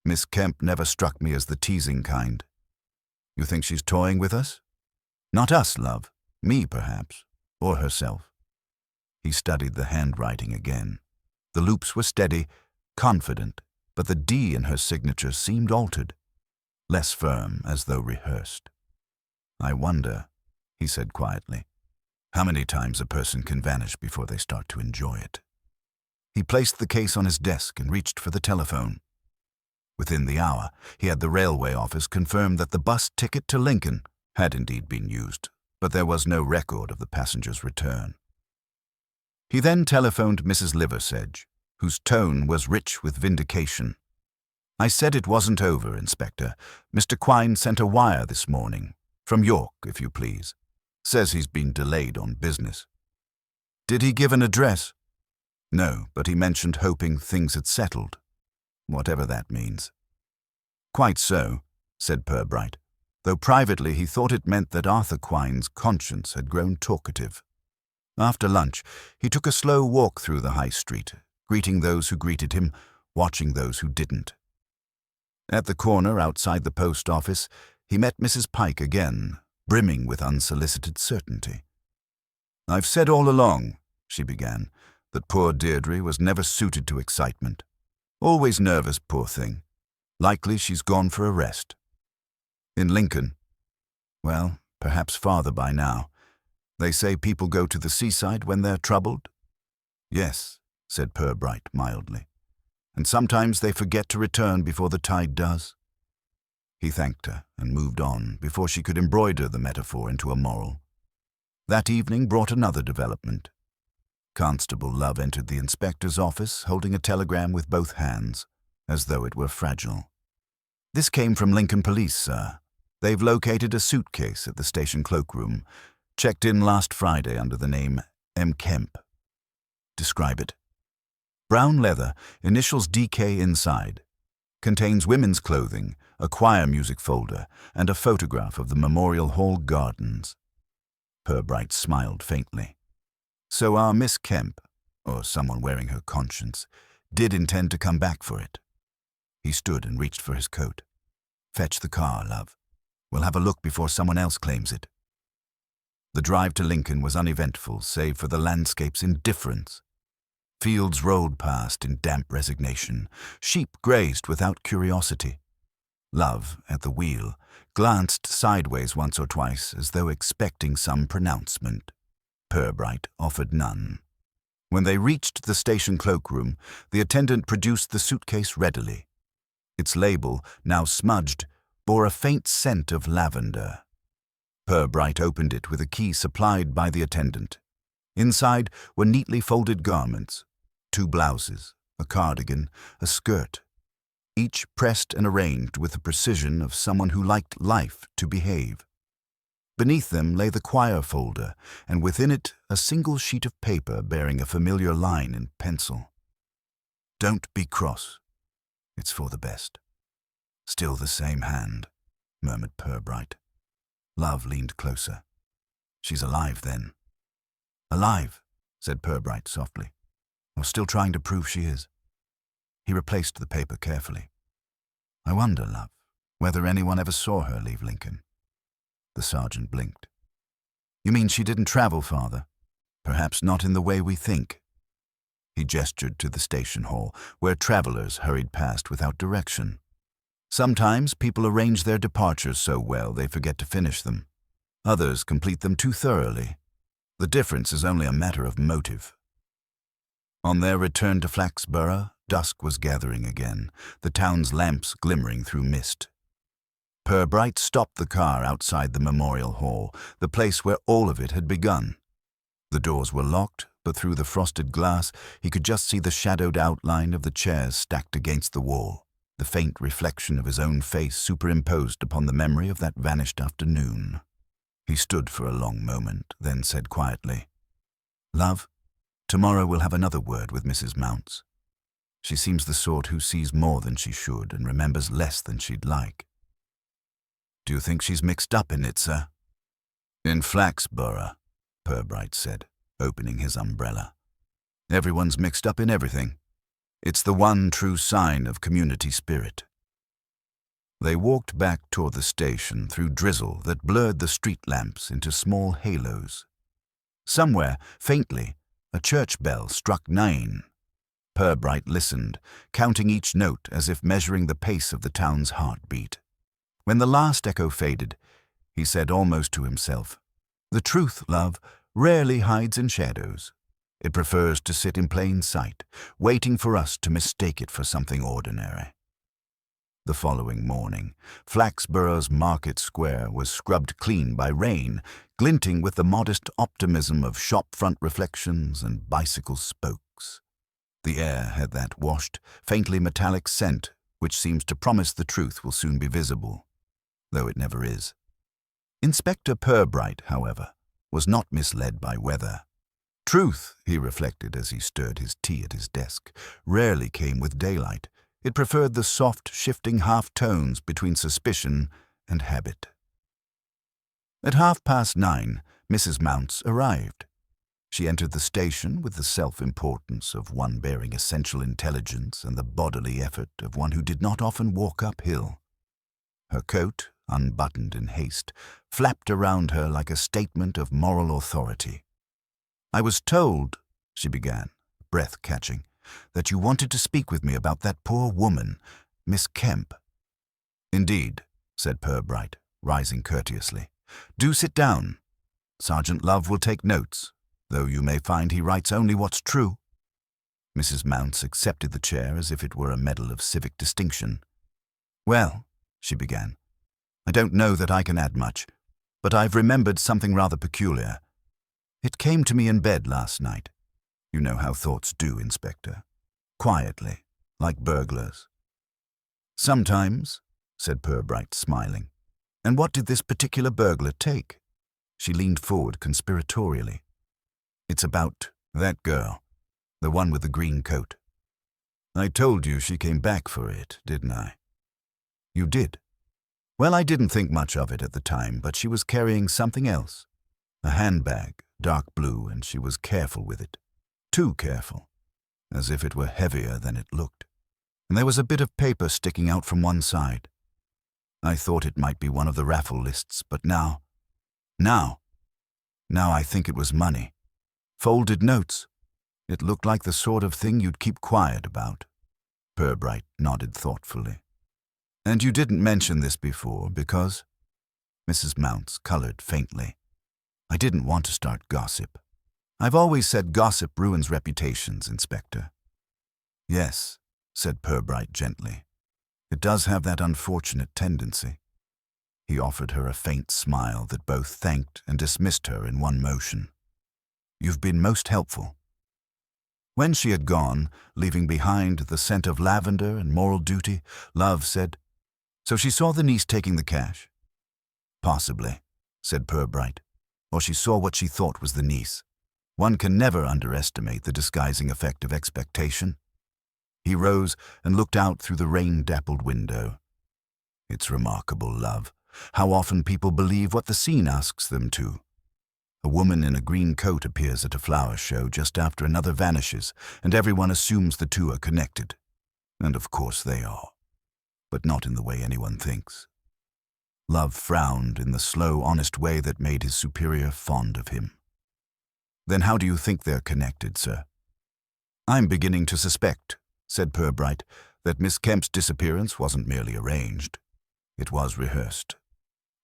"Miss Kemp never struck me as the teasing kind. You think she's toying with us? Not us, love. Me, perhaps. Or herself." He studied the handwriting again. The loops were steady, confident, but the D in her signature seemed altered, less firm, as though rehearsed. "I wonder," he said quietly. How many times a person can vanish before they start to enjoy it? He placed the case on his desk and reached for the telephone. Within the hour, he had the railway office confirm that the bus ticket to Lincoln had indeed been used, but there was no record of the passenger's return. He then telephoned Mrs. Liversedge, whose tone was rich with vindication. I said it wasn't over, Inspector. Mr. Quine sent a wire this morning. From York, if you please. Says he's been delayed on business. Did he give an address? No, but he mentioned hoping things had settled. Whatever that means. Quite so, said Purbright, though privately he thought it meant that Arthur Quine's conscience had grown talkative. After lunch, he took a slow walk through the high street, greeting those who greeted him, watching those who didn't. At the corner outside the post office, he met Mrs. Pike again, brimming with unsolicited certainty. I've said all along, she began, that poor Deirdre was never suited to excitement. Always nervous, poor thing. Likely she's gone for a rest. In Lincoln? Well, perhaps farther by now. They say people go to the seaside when they're troubled? Yes, said Purbright mildly. And sometimes they forget to return before the tide does. He thanked her and moved on before she could embroider the metaphor into a moral. That evening brought another development. Constable Love entered the inspector's office holding a telegram with both hands, as though it were fragile. This came from Lincoln Police, sir. They've located a suitcase at the station cloakroom, checked in last Friday under the name M. Kemp. Describe it. Brown leather, initials DK inside. Contains women's clothing, a choir music folder, and a photograph of the Memorial Hall gardens. Purbright smiled faintly. So our Miss Kemp, or someone wearing her conscience, did intend to come back for it. He stood and reached for his coat. Fetch the car, love. We'll have a look before someone else claims it. The drive to Lincoln was uneventful, save for the landscape's indifference. Fields rolled past in damp resignation. Sheep grazed without curiosity. Love, at the wheel, glanced sideways once or twice as though expecting some pronouncement. Purbright offered none. When they reached the station cloakroom, the attendant produced the suitcase readily. Its label, now smudged, bore a faint scent of lavender. Purbright opened it with a key supplied by the attendant. Inside were neatly folded garments, 2 blouses, a cardigan, a skirt, each pressed and arranged with the precision of someone who liked life to behave. Beneath them lay the choir folder, and within it a single sheet of paper bearing a familiar line in pencil. Don't be cross. It's for the best. Still the same hand, murmured Purbright. Love leaned closer. She's alive, then. Alive, said Purbright softly. Or still trying to prove she is. He replaced the paper carefully. I wonder, love, whether anyone ever saw her leave Lincoln. The sergeant blinked. You mean she didn't travel, Father? Perhaps not in the way we think. He gestured to the station hall, where travelers hurried past without direction. Sometimes people arrange their departures so well they forget to finish them. Others complete them too thoroughly. The difference is only a matter of motive. On their return to Flaxborough, dusk was gathering again, the town's lamps glimmering through mist. Purbright stopped the car outside the Memorial Hall, the place where all of it had begun. The doors were locked, but through the frosted glass he could just see the shadowed outline of the chairs stacked against the wall, the faint reflection of his own face superimposed upon the memory of that vanished afternoon. He stood for a long moment, then said quietly, Love, tomorrow we'll have another word with Mrs. Mounts. She seems the sort who sees more than she should and remembers less than she'd like. Do you think she's mixed up in it, sir? In Flaxborough, Purbright said, opening his umbrella. Everyone's mixed up in everything. It's the one true sign of community spirit. They walked back toward the station through drizzle that blurred the street lamps into small halos. Somewhere, faintly, a church bell struck 9. Purbright listened, counting each note as if measuring the pace of the town's heartbeat. When the last echo faded, he said almost to himself, The truth, love, rarely hides in shadows. It prefers to sit in plain sight, waiting for us to mistake it for something ordinary. The following morning, Flaxborough's market square was scrubbed clean by rain, glinting with the modest optimism of shop-front reflections and bicycle spokes. The air had that washed, faintly metallic scent which seems to promise the truth will soon be visible, though it never is. Inspector Purbright, however, was not misled by weather. Truth, he reflected as he stirred his tea at his desk, rarely came with daylight. It preferred the soft, shifting half-tones between suspicion and habit. At 9:30, Mrs. Mounce arrived. She entered the station with the self-importance of one bearing essential intelligence and the bodily effort of one who did not often walk uphill. Her coat, unbuttoned in haste, flapped around her like a statement of moral authority. "I was told," she began, breath catching, "that you wanted to speak with me about that poor woman, Miss Kemp." "Indeed," said Purbright, rising courteously. "Do sit down. Sergeant Love will take notes, though you may find he writes only what's true." Mrs. Mounce accepted the chair as if it were a medal of civic distinction. "Well," she began, "I don't know that I can add much, but I've remembered something rather peculiar. It came to me in bed last night. You know how thoughts do, Inspector. Quietly, like burglars." "Sometimes," said Purbright, smiling. "And what did this particular burglar take?" She leaned forward conspiratorially. "It's about that girl, the one with the green coat. I told you she came back for it, didn't I?" "You did." "Well, I didn't think much of it at the time, but she was carrying something else. A handbag, dark blue, and she was careful with it. Too careful, as if it were heavier than it looked. And there was a bit of paper sticking out from one side. I thought it might be one of the raffle lists, but now I think it was money. Folded notes. It looked like the sort of thing you'd keep quiet about." Purbright nodded thoughtfully. "And you didn't mention this before because—" Mrs. Mounce colored faintly. "I didn't want to start gossip. I've always said gossip ruins reputations, Inspector." "Yes," said Purbright gently. "It does have that unfortunate tendency." He offered her a faint smile that both thanked and dismissed her in one motion. "You've been most helpful." When she had gone, leaving behind the scent of lavender and moral duty, Love said, "So she saw the niece taking the cash?" "Possibly," said Purbright. "Or she saw what she thought was the niece. One can never underestimate the disguising effect of expectation." He rose and looked out through the rain-dappled window. "It's remarkable, Love, how often people believe what the scene asks them to. A woman in a green coat appears at a flower show just after another vanishes, and everyone assumes the two are connected. And of course they are, but not in the way anyone thinks." Love frowned in the slow, honest way that made his superior fond of him. "Then how do you think they're connected, sir?" "I'm beginning to suspect," said Purbright, "that Miss Kemp's disappearance wasn't merely arranged. It was rehearsed."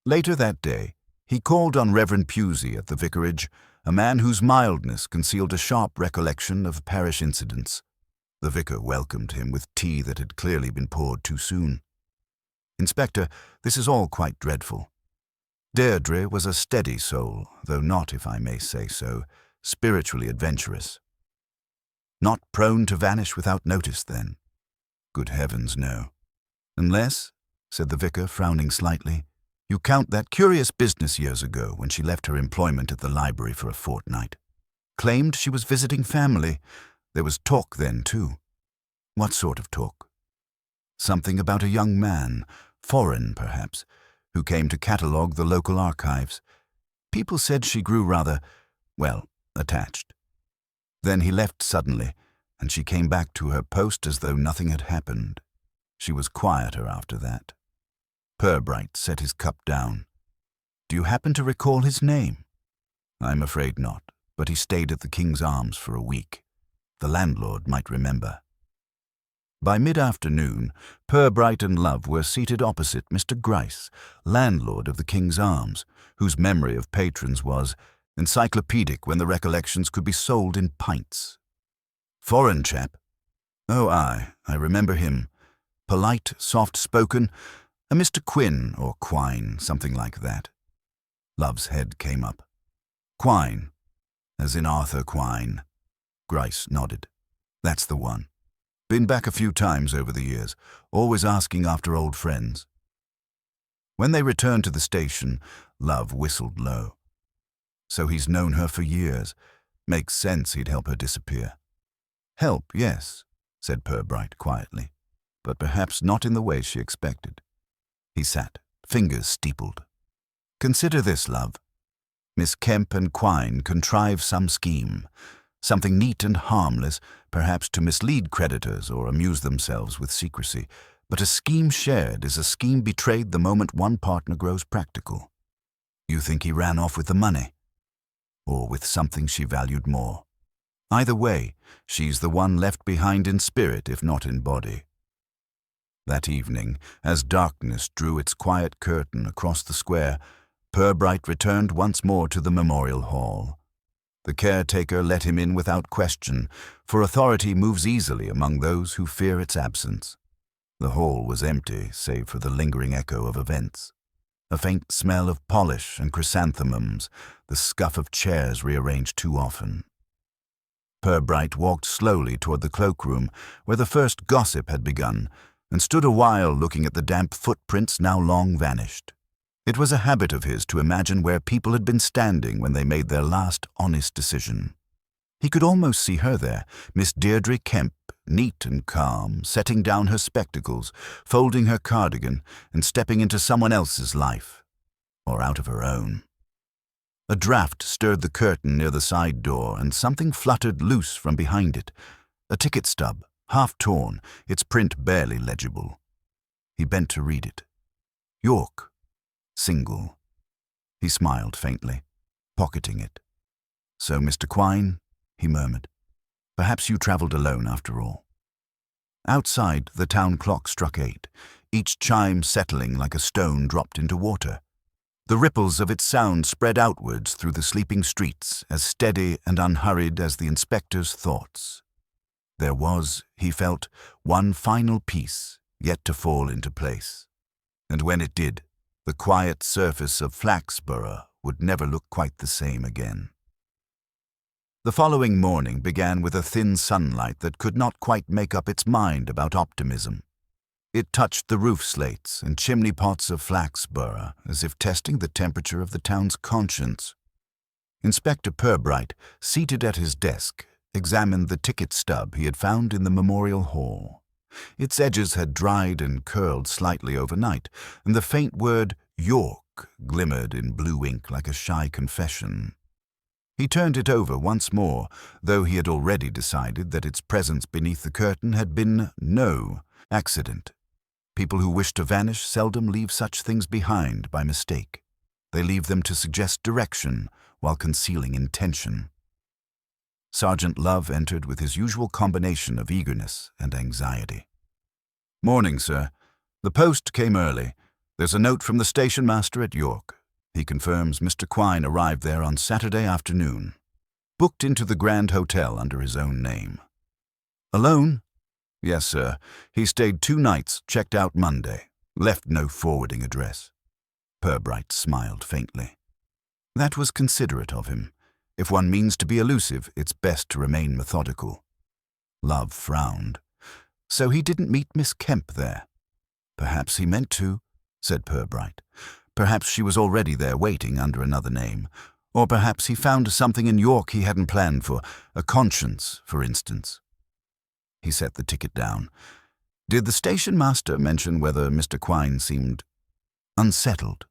Later that day, he called on Reverend Pusey at the vicarage, a man whose mildness concealed a sharp recollection of parish incidents. The vicar welcomed him with tea that had clearly been poured too soon. "Inspector, this is all quite dreadful. Deirdre was a steady soul, though not, if I may say so, spiritually adventurous." "Not prone to vanish without notice, then?" "Good heavens, no. Unless," said the vicar, frowning slightly, "you count that curious business years ago when she left her employment at the library for a fortnight. Claimed she was visiting family. There was talk then, too." "What sort of talk?" "Something about a young man, foreign perhaps, who came to catalogue the local archives. People said she grew rather, attached. Then he left suddenly, and she came back to her post as though nothing had happened. She was quieter after that." Purbright set his cup down. "Do you happen to recall his name?" "I'm afraid not, but he stayed at the King's Arms for a week. The landlord might remember." By mid-afternoon, Purbright and Love were seated opposite Mr. Gryce, landlord of the King's Arms, whose memory of patrons was encyclopedic when the recollections could be sold in pints. "Foreign chap? Oh, I remember him. Polite, soft-spoken, a Mr. Quinn or Quine, something like that." Love's head came up. "Quine, as in Arthur Quine." Gryce nodded. "That's the one. Been back a few times over the years, always asking after old friends." When they returned to the station, Love whistled low. "So he's known her for years. Makes sense he'd help her disappear." "Help, yes," said Purbright quietly, "but perhaps not in the way she expected." He sat, fingers steepled. "Consider this, Love. Miss Kemp and Quine contrive some scheme, something neat and harmless, perhaps to mislead creditors or amuse themselves with secrecy, but a scheme shared is a scheme betrayed the moment one partner grows practical. You think he ran off with the money? Or with something she valued more? Either way, she's the one left behind in spirit, if not in body." That evening, as darkness drew its quiet curtain across the square, Purbright returned once more to the memorial hall. The caretaker let him in without question, for authority moves easily among those who fear its absence. The hall was empty, save for the lingering echo of events. A faint smell of polish and chrysanthemums, the scuff of chairs rearranged too often. Purbright walked slowly toward the cloakroom, where the first gossip had begun, and stood a while looking at the damp footprints now long vanished. It was a habit of his to imagine where people had been standing when they made their last honest decision. He could almost see her there, Miss Deirdre Kemp, neat and calm, setting down her spectacles, folding her cardigan, and stepping into someone else's life, or out of her own. A draught stirred the curtain near the side door, and something fluttered loose from behind it. A ticket stub, half torn, its print barely legible. He bent to read it. York. Single. He smiled faintly, pocketing it. "So, Mr. Quine," he murmured, "perhaps you travelled alone after all." Outside, the town clock struck 8, each chime settling like a stone dropped into water. The ripples of its sound spread outwards through the sleeping streets, as steady and unhurried as the inspector's thoughts. There was, he felt, one final piece yet to fall into place. And when it did, the quiet surface of Flaxborough would never look quite the same again. The following morning began with a thin sunlight that could not quite make up its mind about optimism. It touched the roof slates and chimney pots of Flaxborough as if testing the temperature of the town's conscience. Inspector Purbright, seated at his desk, examined the ticket stub he had found in the memorial hall. Its edges had dried and curled slightly overnight, and the faint word York glimmered in blue ink like a shy confession. He turned it over once more, though he had already decided that its presence beneath the curtain had been no accident. People who wish to vanish seldom leave such things behind by mistake. They leave them to suggest direction while concealing intention. Sergeant Love entered with his usual combination of eagerness and anxiety. "Morning, sir. The post came early. There's a note from the station master at York. He confirms Mr. Quine arrived there on Saturday afternoon. Booked into the Grand Hotel under his own name." "Alone?" "Yes, sir. He stayed 2 nights, checked out Monday. Left no forwarding address." Purbright smiled faintly. That was considerate of him. If one means to be elusive, it's best to remain methodical. Love frowned. So he didn't meet Miss Kemp there. "Perhaps he meant to," said Purbright. "Perhaps she was already there waiting under another name. Or perhaps he found something in York he hadn't planned for, a conscience, for instance." He set the ticket down. "Did the station master mention whether Mr. Quine seemed unsettled?"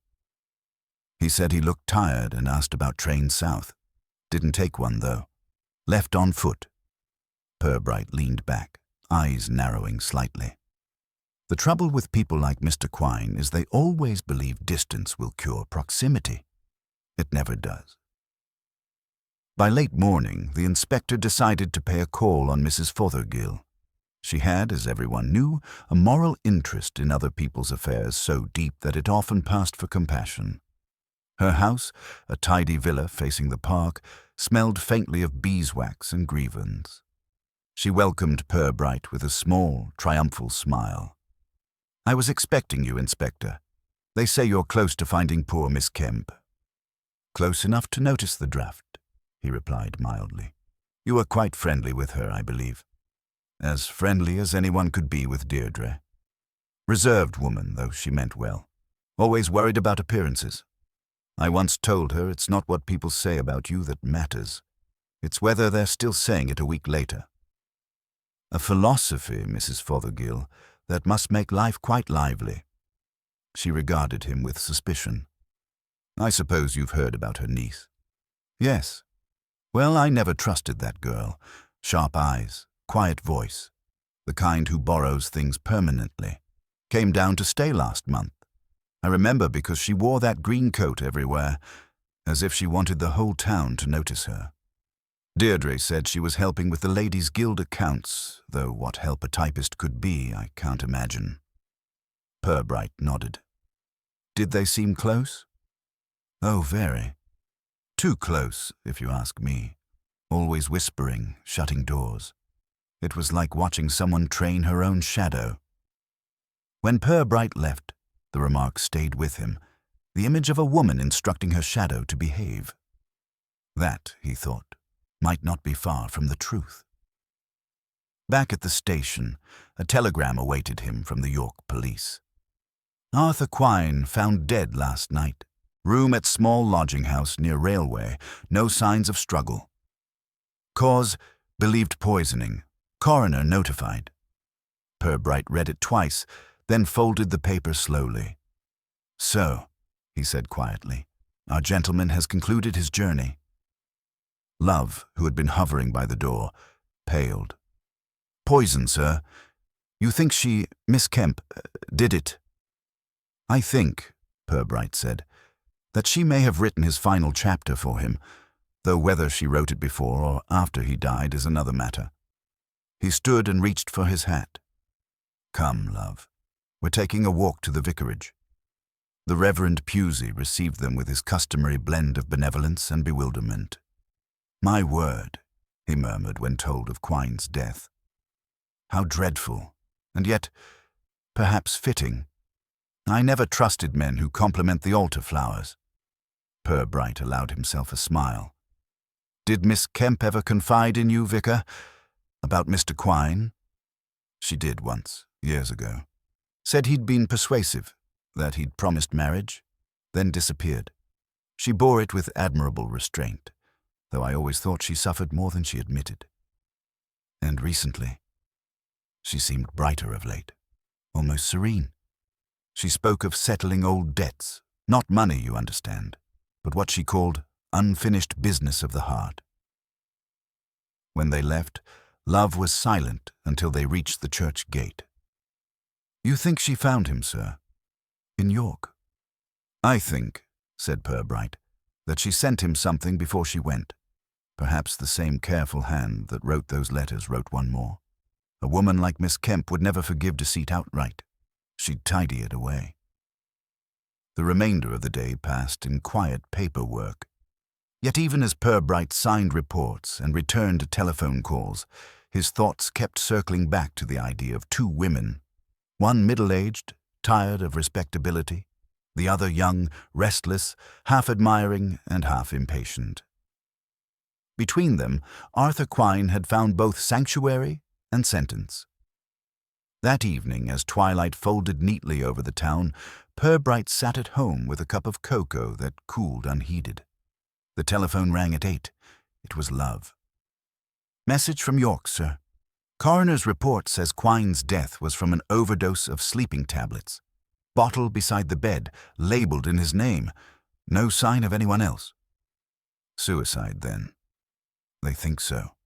"He said he looked tired and asked about trains south. Didn't take one, though. Left on foot." Purbright leaned back, eyes narrowing slightly. The trouble with people like Mr. Quine is they always believe distance will cure proximity. It never does. By late morning, the inspector decided to pay a call on Mrs. Fothergill. She had, as everyone knew, a moral interest in other people's affairs so deep that it often passed for compassion. Her house, a tidy villa facing the park, smelled faintly of beeswax and grievance. She welcomed Purbright with a small, triumphal smile. "I was expecting you, Inspector. They say you're close to finding poor Miss Kemp." "Close enough to notice the draft," he replied mildly. "You were quite friendly with her, I believe." "As friendly as anyone could be with Deirdre. Reserved woman, though she meant well. Always worried about appearances. I once told her it's not what people say about you that matters. It's whether they're still saying it a week later." "A philosophy, Mrs. Fothergill, that must make life quite lively." She regarded him with suspicion. "I suppose you've heard about her niece." "Yes. Well, I never trusted that girl. Sharp eyes, quiet voice. The kind who borrows things permanently. Came down to stay last month. I remember because she wore that green coat everywhere, as if she wanted the whole town to notice her. Deirdre said she was helping with the Ladies' Guild accounts, though what help a typist could be, I can't imagine." Purbright nodded. "Did they seem close?" "Oh, very. Too close, if you ask me. Always whispering, shutting doors. It was like watching someone train her own shadow." When Purbright left, the remark stayed with him, the image of a woman instructing her shadow to behave. That, he thought, might not be far from the truth. Back at the station, a telegram awaited him from the York police. "Arthur Quine found dead last night. Room at small lodging house near railway. No signs of struggle. Cause, believed poisoning. Coroner notified." Purbright read it twice, then folded the paper slowly. "So," he said quietly, "our gentleman has concluded his journey." Love, who had been hovering by the door, paled. "Poison, sir. You think she, Miss Kemp, did it?" "I think," Purbright said, "that she may have written his final chapter for him, though whether she wrote it before or after he died is another matter." He stood and reached for his hat. "Come, love. We're taking a walk to the vicarage." The Reverend Pusey received them with his customary blend of benevolence and bewilderment. "My word," he murmured when told of Quine's death. "How dreadful, and yet perhaps fitting. I never trusted men who compliment the altar flowers." Purbright allowed himself a smile. "Did Miss Kemp ever confide in you, Vicar, about Mr. Quine?" "She did once, years ago. Said he'd been persuasive, that he'd promised marriage, then disappeared. She bore it with admirable restraint, though I always thought she suffered more than she admitted. And recently, she seemed brighter of late, almost serene. She spoke of settling old debts, not money, you understand, but what she called unfinished business of the heart." When they left, Love was silent until they reached the church gate. "You think she found him, sir? In York?" "I think," said Purbright, "that she sent him something before she went. Perhaps the same careful hand that wrote those letters wrote one more. A woman like Miss Kemp would never forgive deceit outright. She'd tidy it away." The remainder of the day passed in quiet paperwork. Yet even as Purbright signed reports and returned telephone calls, his thoughts kept circling back to the idea of two women, one middle-aged, tired of respectability, the other young, restless, half admiring and half impatient. Between them, Arthur Quine had found both sanctuary and sentence. That evening, as twilight folded neatly over the town, Purbright sat at home with a cup of cocoa that cooled unheeded. The telephone rang at 8. It was Love. "Message from York, sir. Coroner's report says Quine's death was from an overdose of sleeping tablets. Bottle beside the bed, labeled in his name. No sign of anyone else." "Suicide, then?" "They think so.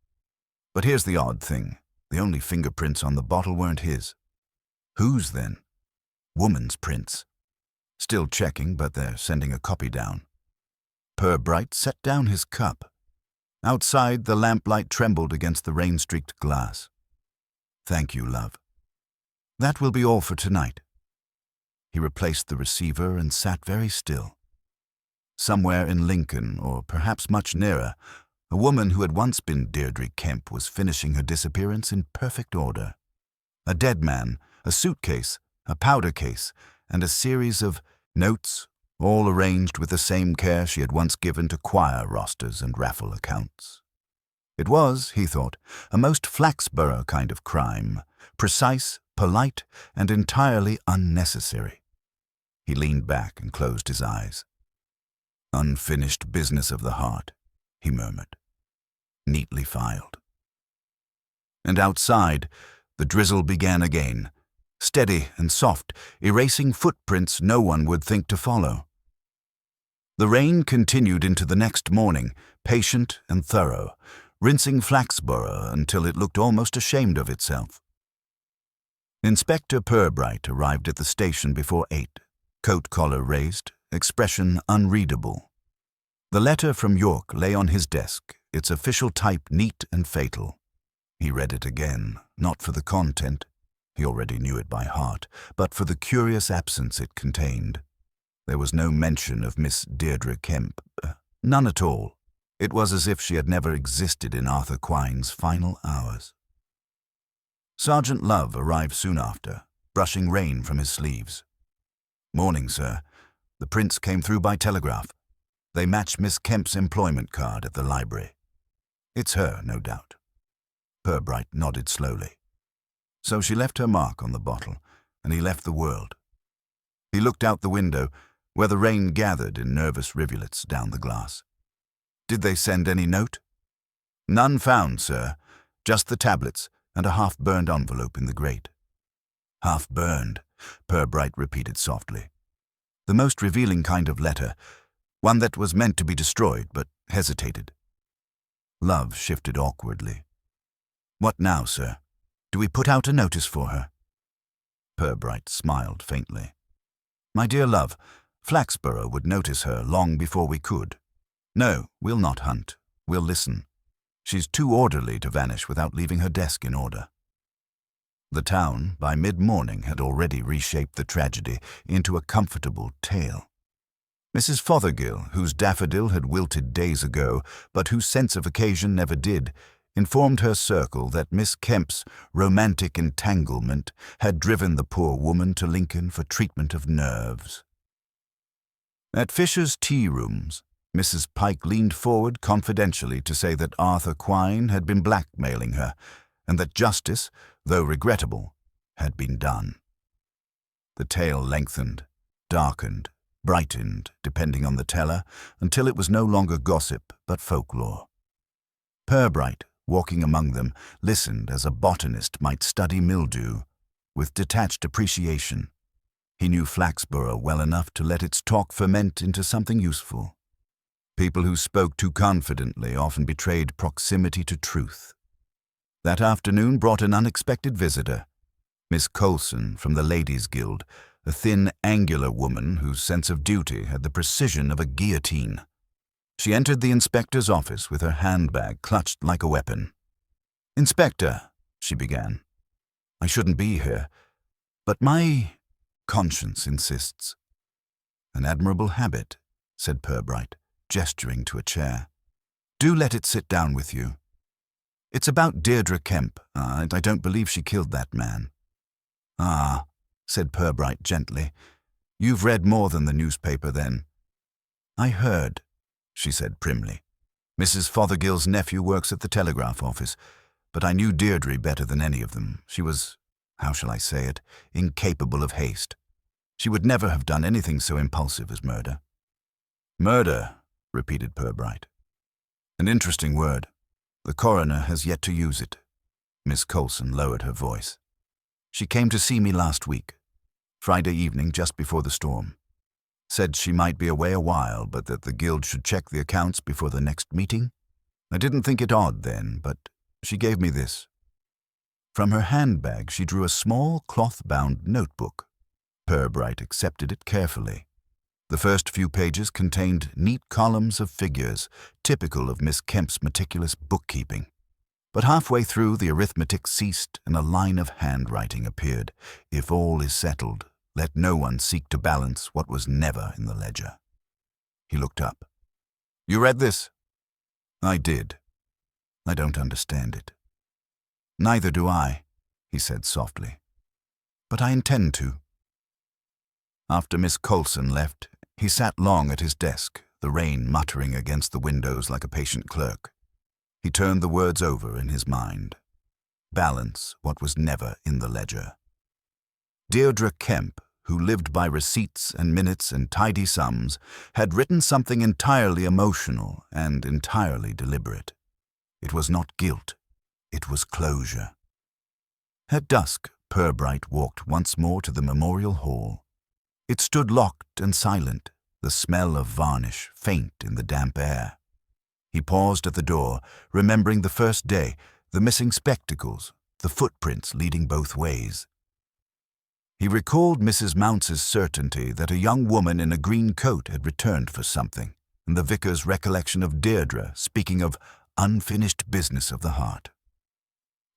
But here's the odd thing. The only fingerprints on the bottle weren't his." "Whose, then?" "Woman's prints. Still checking, but they're sending a copy down." Purbright set down his cup. Outside, the lamplight trembled against the rain-streaked glass. Thank you, love. That will be all for tonight. He replaced the receiver and sat very still. Somewhere in Lincoln, or perhaps much nearer, a woman who had once been Deirdre Kemp was finishing her disappearance in perfect order. A dead man, a suitcase, a powder case, and a series of notes, all arranged with the same care she had once given to choir rosters and raffle accounts. It was, he thought, a most Flaxborough kind of crime, precise, polite, and entirely unnecessary. He leaned back and closed his eyes. Unfinished business of the heart, he murmured, neatly filed. And outside, the drizzle began again, steady and soft, erasing footprints no one would think to follow. The rain continued into the next morning, patient and thorough, rinsing Flaxborough until it looked almost ashamed of itself. Inspector Purbright arrived at the station before 8, coat collar raised, expression unreadable. The letter from York lay on his desk, its official type neat and fatal. He read it again, not for the content, he already knew it by heart, but for the curious absence it contained. There was no mention of Miss Deirdre Kemp, none at all. It was as if she had never existed in Arthur Quine's final hours. Sergeant Love arrived soon after, brushing rain from his sleeves. "Morning, sir. The prints came through by telegraph. They match Miss Kemp's employment card at the library. It's her, no doubt." Purbright nodded slowly. So she left her mark on the bottle, and he left the world. He looked out the window, where the rain gathered in nervous rivulets down the glass. "Did they send any note?" "None found, sir. Just the tablets and a half-burned envelope in the grate." "Half-burned," Purbright repeated softly. "The most revealing kind of letter, one that was meant to be destroyed but hesitated." Love shifted awkwardly. "What now, sir? Do we put out a notice for her?" Purbright smiled faintly. "My dear love, Flaxborough would notice her long before we could. No, we'll not hunt. We'll listen. She's too orderly to vanish without leaving her desk in order." The town, by mid-morning, had already reshaped the tragedy into a comfortable tale. Mrs. Fothergill, whose daffodil had wilted days ago, but whose sense of occasion never did, informed her circle that Miss Kemp's romantic entanglement had driven the poor woman to Lincoln for treatment of nerves. At Fisher's tea rooms, Mrs. Pike leaned forward confidentially to say that Arthur Quine had been blackmailing her, and that justice, though regrettable, had been done. The tale lengthened, darkened, brightened, depending on the teller, until it was no longer gossip but folklore. Purbright, walking among them, listened as a botanist might study mildew, with detached appreciation. He knew Flaxborough well enough to let its talk ferment into something useful. People who spoke too confidently often betrayed proximity to truth. That afternoon brought an unexpected visitor, Miss Colson from the Ladies' Guild, a thin, angular woman whose sense of duty had the precision of a guillotine. She entered the inspector's office with her handbag clutched like a weapon. "Inspector," she began, "I shouldn't be here, but my conscience insists." "An admirable habit," said Purbright, gesturing to a chair. "Do let it sit down with you. It's about Deirdre Kemp. I don't believe she killed that man." "Ah," said Purbright gently. "You've read more than the newspaper, then." "I heard," she said primly. "Mrs. Fothergill's nephew works at the telegraph office, but I knew Deirdre better than any of them. She was, how shall I say it, incapable of haste. She would never have done anything so impulsive as murder." "Murder," repeated Purbright. "An interesting word. The coroner has yet to use it." Miss Colson lowered her voice. "She came to see me last week, Friday evening just before the storm. Said she might be away a while, but that the guild should check the accounts before the next meeting. I didn't think it odd then, but she gave me this." From her handbag she drew a small cloth-bound notebook. Purbright accepted it carefully. The first few pages contained neat columns of figures, typical of Miss Kemp's meticulous bookkeeping. But halfway through, the arithmetic ceased and a line of handwriting appeared. If all is settled, let no one seek to balance what was never in the ledger. He looked up. You read this? I did. I don't understand it. Neither do I, he said softly. But I intend to. After Miss Colson left, he sat long at his desk, the rain muttering against the windows like a patient clerk. He turned the words over in his mind. Balance what was never in the ledger. Deirdre Kemp, who lived by receipts and minutes and tidy sums, had written something entirely emotional and entirely deliberate. It was not guilt, it was closure. At dusk, Purbright walked once more to the memorial hall. It stood locked and silent, the smell of varnish faint in the damp air. He paused at the door, remembering the first day, the missing spectacles, the footprints leading both ways. He recalled Mrs. Mounce's certainty that a young woman in a green coat had returned for something, and the vicar's recollection of Deirdre speaking of unfinished business of the heart.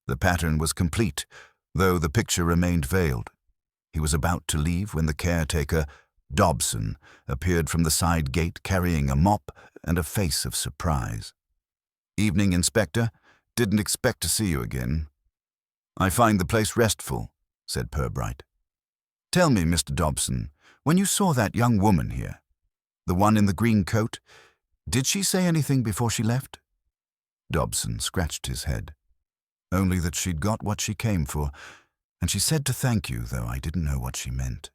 The pattern was complete, though the picture remained veiled. He was about to leave when the caretaker, Dobson, appeared from the side gate carrying a mop and a face of surprise. Evening, Inspector. Didn't expect to see you again. I find the place restful, said Purbright. Tell me, Mr. Dobson, when you saw that young woman here, the one in the green coat, did she say anything before she left? Dobson scratched his head. Only that she'd got what she came for, and she said to thank you, though I didn't know what she meant.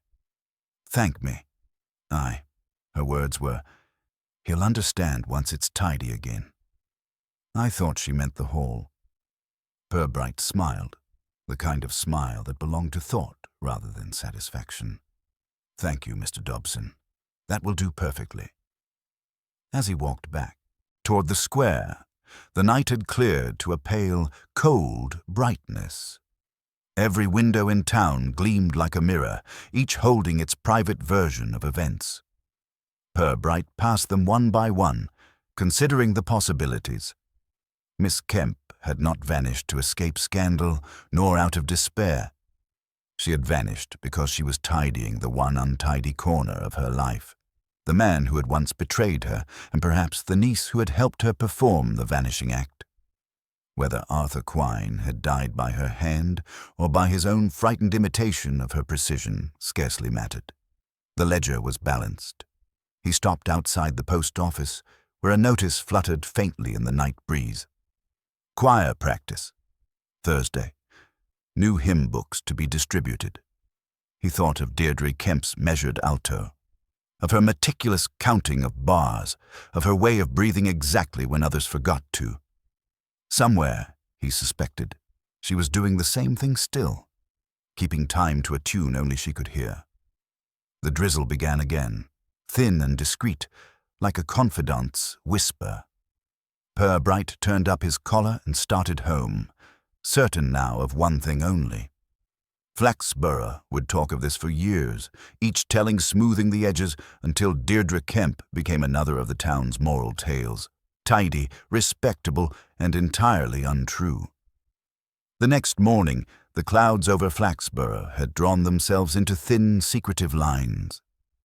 Thank me. Aye, her words were, he'll understand once it's tidy again. I thought she meant the hall. Purbright smiled, the kind of smile that belonged to thought rather than satisfaction. Thank you, Mr. Dobson. That will do perfectly. As he walked back, toward the square, the night had cleared to a pale, cold brightness. Every window in town gleamed like a mirror, each holding its private version of events. Purbright passed them one by one, considering the possibilities. Miss Kemp had not vanished to escape scandal, nor out of despair. She had vanished because she was tidying the one untidy corner of her life. The man who had once betrayed her, and perhaps the niece who had helped her perform the vanishing act. Whether Arthur Quine had died by her hand or by his own frightened imitation of her precision scarcely mattered. The ledger was balanced. He stopped outside the post office, where a notice fluttered faintly in the night breeze. Choir practice. Thursday. New hymn books to be distributed. He thought of Deirdre Kemp's measured alto, of her meticulous counting of bars, of her way of breathing exactly when others forgot to. Somewhere, he suspected, she was doing the same thing still, keeping time to a tune only she could hear. The drizzle began again, thin and discreet, like a confidante's whisper. Purbright turned up his collar and started home, certain now of one thing only. Flaxborough would talk of this for years, each telling smoothing the edges until Deirdre Kemp became another of the town's moral tales, tidy, respectable, and entirely untrue. The next morning, the clouds over Flaxborough had drawn themselves into thin, secretive lines.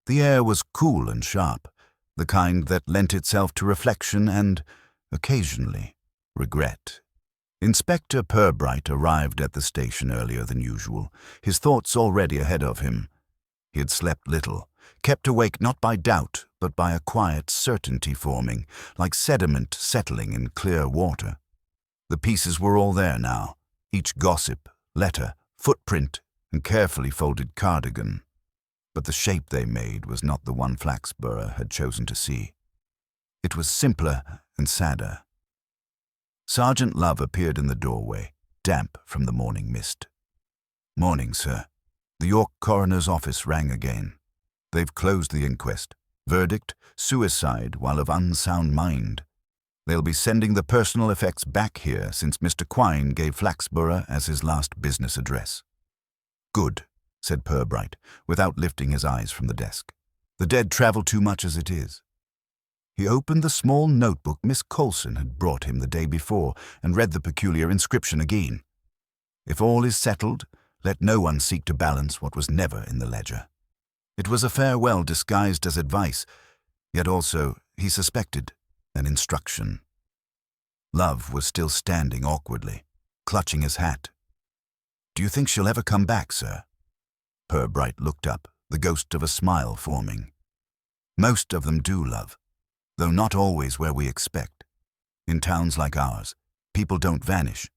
The air was cool and sharp, the kind that lent itself to reflection and, occasionally, regret. Inspector Purbright arrived at the station earlier than usual, his thoughts already ahead of him. He had slept little, kept awake not by doubt, but by a quiet certainty forming, like sediment settling in clear water. The pieces were all there now, each gossip, letter, footprint, and carefully folded cardigan. But the shape they made was not the one Flaxborough had chosen to see. It was simpler and sadder. Sergeant Love appeared in the doorway, damp from the morning mist. Morning, sir. The York coroner's office rang again. They've closed the inquest. Verdict, suicide while of unsound mind. They'll be sending the personal effects back here since Mr. Quine gave Flaxborough as his last business address. Good, said Purbright, without lifting his eyes from the desk. The dead travel too much as it is. He opened the small notebook Miss Colson had brought him the day before and read the peculiar inscription again. If all is settled, let no one seek to balance what was never in the ledger. It was a farewell disguised as advice, yet also, he suspected, an instruction. Love was still standing awkwardly, clutching his hat. "Do you think she'll ever come back, sir?" Purbright looked up, the ghost of a smile forming. "Most of them do, love, though not always where we expect. In towns like ours, people don't vanish.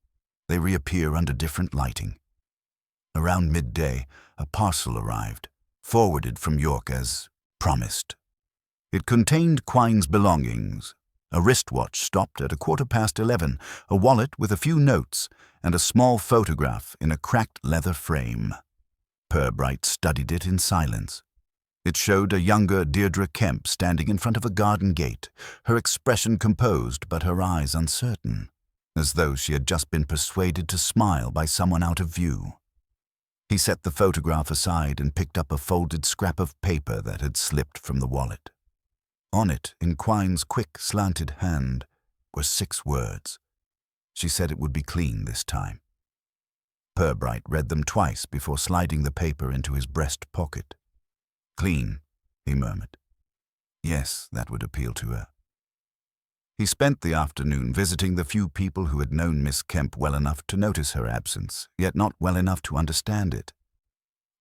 They reappear under different lighting." Around midday, a parcel arrived, forwarded from York as promised. It contained Quine's belongings: a wristwatch stopped at 11:15, a wallet with a few notes, and a small photograph in a cracked leather frame. Purbright studied it in silence. It showed a younger Deirdre Kemp standing in front of a garden gate, her expression composed but her eyes uncertain, as though she had just been persuaded to smile by someone out of view. He set the photograph aside and picked up a folded scrap of paper that had slipped from the wallet. On it, in Quine's quick, slanted hand, were 6 words. She said it would be clean this time. Purbright read them twice before sliding the paper into his breast pocket. "Clean," he murmured. Yes, that would appeal to her. He spent the afternoon visiting the few people who had known Miss Kemp well enough to notice her absence, yet not well enough to understand it.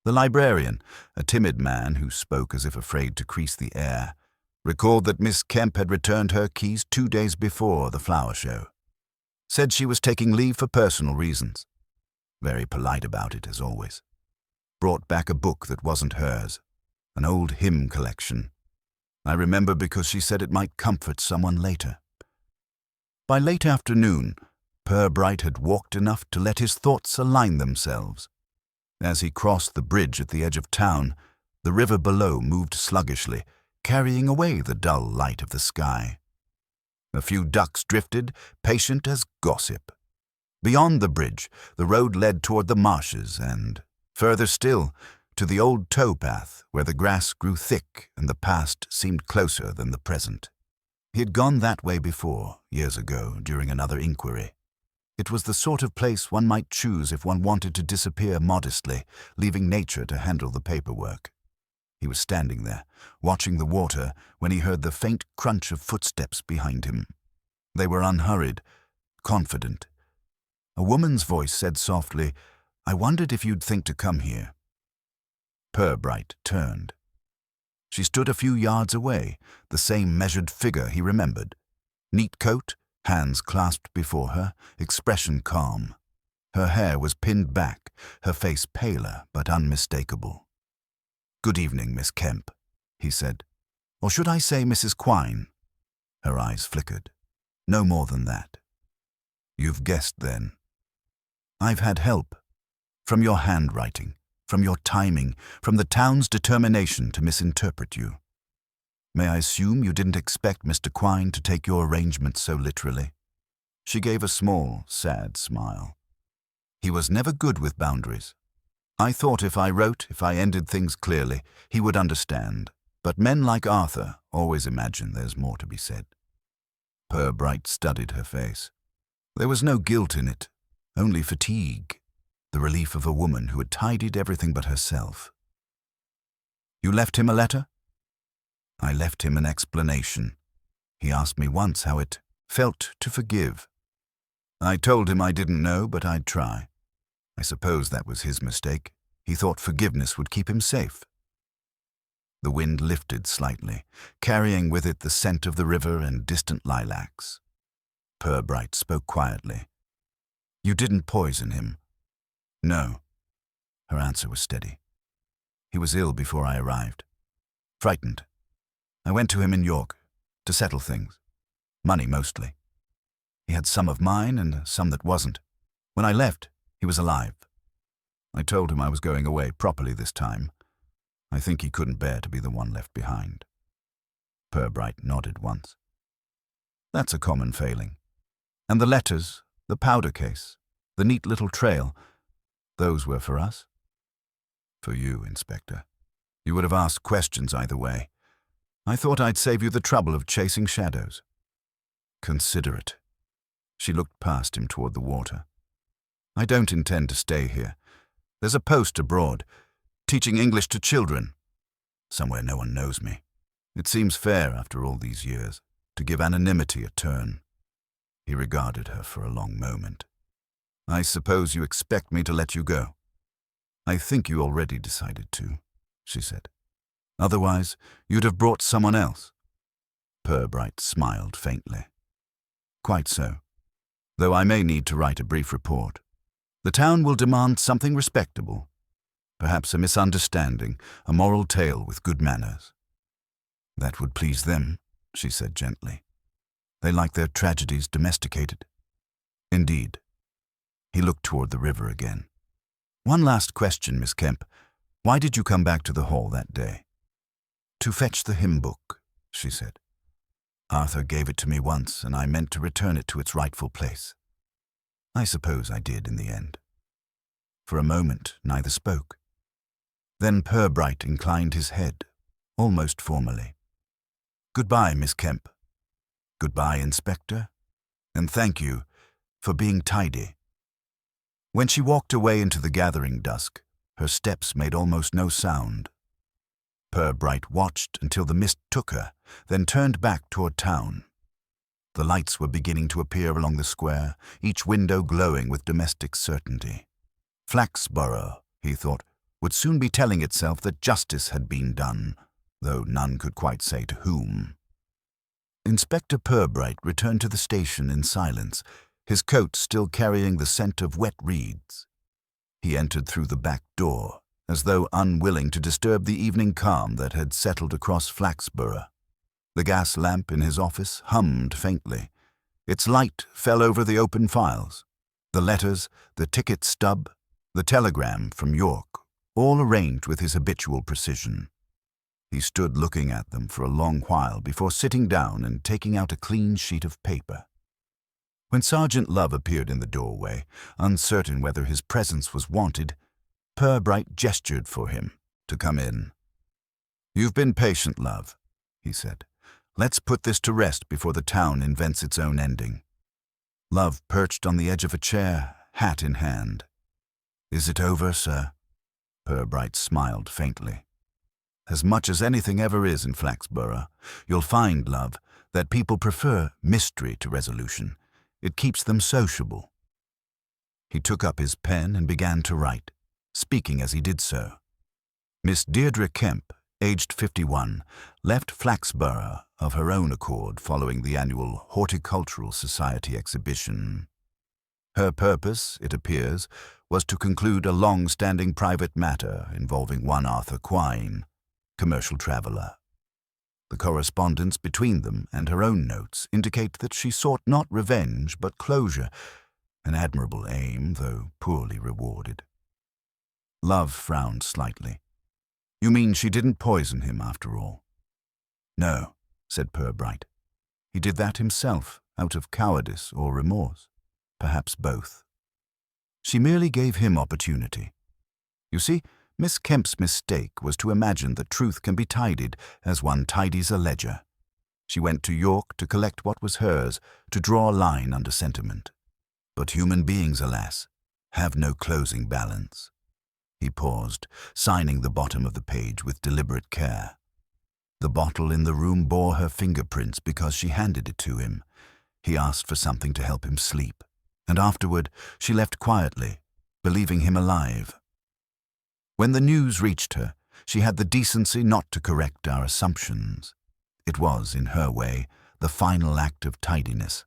The librarian, a timid man who spoke as if afraid to crease the air, recalled that Miss Kemp had returned her keys 2 days before the flower show. Said she was taking leave for personal reasons. Very polite about it, as always. Brought back a book that wasn't hers, an old hymn collection. I remember because she said it might comfort someone later. By late afternoon, Purbright had walked enough to let his thoughts align themselves. As he crossed the bridge at the edge of town, the river below moved sluggishly, carrying away the dull light of the sky. A few ducks drifted, patient as gossip. Beyond the bridge, the road led toward the marshes and, further still, to the old towpath where the grass grew thick and the past seemed closer than the present. He had gone that way before, years ago, during another inquiry. It was the sort of place one might choose if one wanted to disappear modestly, leaving nature to handle the paperwork. He was standing there, watching the water, when he heard the faint crunch of footsteps behind him. They were unhurried, confident. A woman's voice said softly, "I wondered if you'd think to come here." Purbright turned. She stood a few yards away, the same measured figure he remembered. Neat coat, hands clasped before her, expression calm. Her hair was pinned back, her face paler but unmistakable. "Good evening, Miss Kemp," he said. "Or should I say Mrs. Quine?" Her eyes flickered. "No more than that." "You've guessed, then." "I've had help. From your handwriting, from your timing, from the town's determination to misinterpret you. May I assume you didn't expect Mr. Quine to take your arrangements so literally?" She gave a small, sad smile. "He was never good with boundaries. I thought if I wrote, if I ended things clearly, he would understand. But men like Arthur always imagine there's more to be said." Purbright studied her face. There was no guilt in it, only fatigue, the relief of a woman who had tidied everything but herself. "You left him a letter?" "I left him an explanation. He asked me once how it felt to forgive. I told him I didn't know, but I'd try. I suppose that was his mistake. He thought forgiveness would keep him safe." The wind lifted slightly, carrying with it the scent of the river and distant lilacs. Purbright spoke quietly. "You didn't poison him?" "No." Her answer was steady. "He was ill before I arrived. Frightened. I went to him in York, to settle things. Money mostly. He had some of mine and some that wasn't. When I left, he was alive. I told him I was going away properly this time. I think he couldn't bear to be the one left behind." Purbright nodded once. "That's a common failing. And the letters, the powder case, the neat little trail, those were for us?" "For you, Inspector. You would have asked questions either way. I thought I'd save you the trouble of chasing shadows. Considerate. She looked past him toward the water. I don't intend to stay here. There's a post abroad, teaching English to children. Somewhere no one knows me. It seems fair, after all these years, to give anonymity a turn. He regarded her for a long moment. I suppose you expect me to let you go. I think you already decided to, she said. Otherwise, you'd have brought someone else. Purbright smiled faintly. Quite so, though I may need to write a brief report. The town will demand something respectable. Perhaps a misunderstanding, a moral tale with good manners. That would please them, she said gently. They like their tragedies domesticated. Indeed. He looked toward the river again. One last question, Miss Kemp. Why did you come back to the hall that day? To fetch the hymn book, she said. Arthur gave it to me once, and I meant to return it to its rightful place. I suppose I did in the end. For a moment, neither spoke. Then Purbright inclined his head, almost formally. Goodbye, Miss Kemp. Goodbye, Inspector. And thank you for being tidy. When she walked away into the gathering dusk, her steps made almost no sound. Purbright watched until the mist took her, then turned back toward town. The lights were beginning to appear along the square, each window glowing with domestic certainty. Flaxborough, he thought, would soon be telling itself that justice had been done, though none could quite say to whom. Inspector Purbright returned to the station in silence, his coat still carrying the scent of wet reeds. He entered through the back door, as though unwilling to disturb the evening calm that had settled across Flaxborough. The gas lamp in his office hummed faintly. Its light fell over the open files. The letters, the ticket stub, the telegram from York, all arranged with his habitual precision. He stood looking at them for a long while before sitting down and taking out a clean sheet of paper. When Sergeant Love appeared in the doorway, uncertain whether his presence was wanted, Purbright gestured for him to come in. You've been patient, Love, he said. Let's put this to rest before the town invents its own ending. Love perched on the edge of a chair, hat in hand. Is it over, sir? Purbright smiled faintly. As much as anything ever is in Flaxborough, you'll find, Love, that people prefer mystery to resolution. It keeps them sociable. He took up his pen and began to write, speaking as he did so. Miss Deirdre Kemp, aged 51, left Flaxborough of her own accord following the annual Horticultural Society exhibition. Her purpose, it appears, was to conclude a long-standing private matter involving one Arthur Quine, commercial traveller. The correspondence between them and her own notes indicate that she sought not revenge but closure, an admirable aim, though poorly rewarded. Love frowned slightly. You mean she didn't poison him after all? No, said Purbright. He did that himself, out of cowardice or remorse, perhaps both. She merely gave him opportunity. You see, Miss Kemp's mistake was to imagine that truth can be tidied as one tidies a ledger. She went to York to collect what was hers, to draw a line under sentiment. But human beings, alas, have no closing balance. He paused, signing the bottom of the page with deliberate care. The bottle in the room bore her fingerprints because she handed it to him. He asked for something to help him sleep, and afterward she left quietly, believing him alive. When the news reached her, she had the decency not to correct our assumptions. It was, in her way, the final act of tidiness.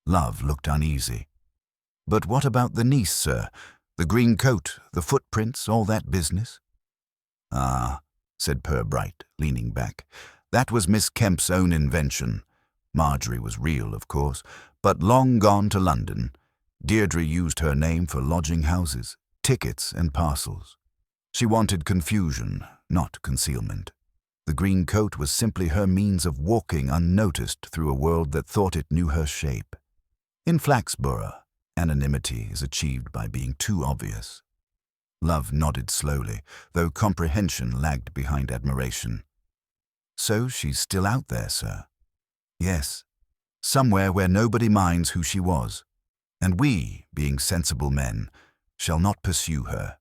Love looked uneasy. But what about the niece, sir? The green coat, the footprints, all that business? Ah, said Purbright, leaning back. That was Miss Kemp's own invention. Marjorie was real, of course, but long gone to London. Deirdre used her name for lodging houses, tickets and parcels. She wanted confusion, not concealment. The green coat was simply her means of walking unnoticed through a world that thought it knew her shape. In Flaxborough, anonymity is achieved by being too obvious. Love nodded slowly, though comprehension lagged behind admiration. So she's still out there, sir. Yes, somewhere where nobody minds who she was. And we, being sensible men, shall not pursue her.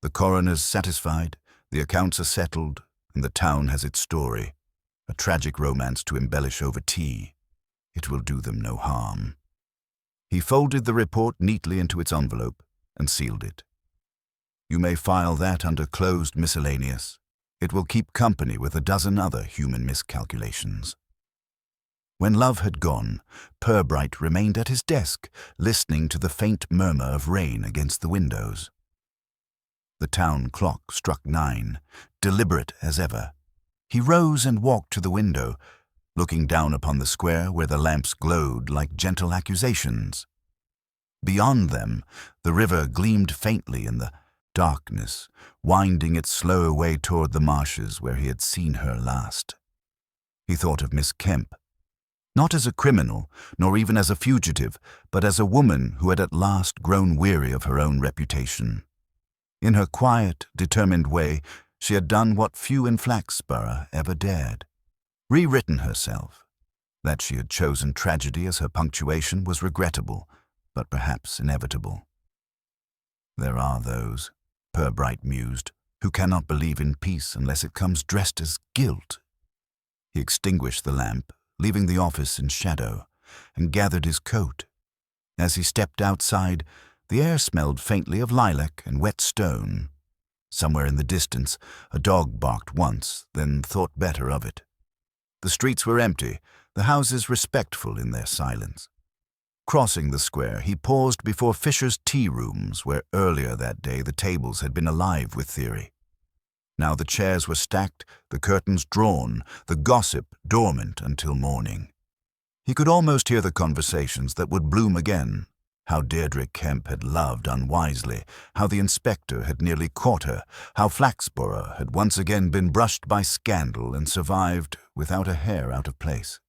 The coroner's satisfied, the accounts are settled, and the town has its story. A tragic romance to embellish over tea. It will do them no harm. He folded the report neatly into its envelope and sealed it. You may file that under closed miscellaneous. It will keep company with a dozen other human miscalculations. When Love had gone, Purbright remained at his desk, listening to the faint murmur of rain against the windows. The town clock struck 9, deliberate as ever. He rose and walked to the window, looking down upon the square where the lamps glowed like gentle accusations. Beyond them, the river gleamed faintly in the darkness, winding its slow way toward the marshes where he had seen her last. He thought of Miss Kemp, not as a criminal, nor even as a fugitive, but as a woman who had at last grown weary of her own reputation. In her quiet, determined way, she had done what few in Flaxborough ever dared. Rewritten herself. That she had chosen tragedy as her punctuation was regrettable, but perhaps inevitable. There are those, Purbright mused, who cannot believe in peace unless it comes dressed as guilt. He extinguished the lamp, leaving the office in shadow, and gathered his coat. As he stepped outside, the air smelled faintly of lilac and wet stone. Somewhere in the distance, a dog barked once, then thought better of it. The streets were empty, the houses respectful in their silence. Crossing the square, he paused before Fisher's tea rooms, where earlier that day the tables had been alive with theory. Now the chairs were stacked, the curtains drawn, the gossip dormant until morning. He could almost hear the conversations that would bloom again. How Deirdre Kemp had loved unwisely, how the inspector had nearly caught her, how Flaxborough had once again been brushed by scandal and survived without a hair out of place.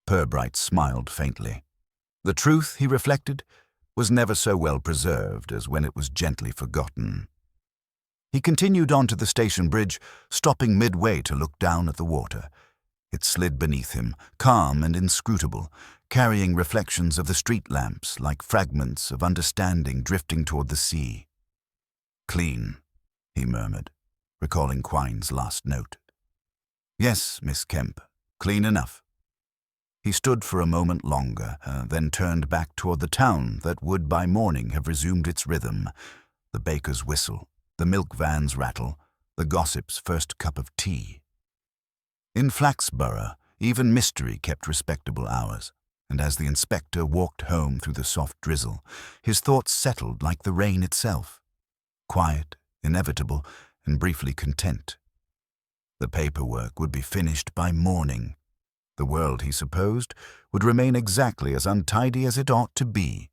Purbright smiled faintly. The truth, he reflected, was never so well preserved as when it was gently forgotten. He continued on to the station bridge, stopping midway to look down at the water. It slid beneath him, calm and inscrutable, carrying reflections of the street lamps like fragments of understanding drifting toward the sea. Clean, he murmured, recalling Quine's last note. Yes, Miss Kemp, clean enough. He stood for a moment longer, then turned back toward the town that would by morning have resumed its rhythm, the baker's whistle, the milk van's rattle, the gossip's first cup of tea. In Flaxborough, even mystery kept respectable hours, and as the inspector walked home through the soft drizzle, his thoughts settled like the rain itself, quiet, inevitable, and briefly content. The paperwork would be finished by morning. The world, he supposed, would remain exactly as untidy as it ought to be.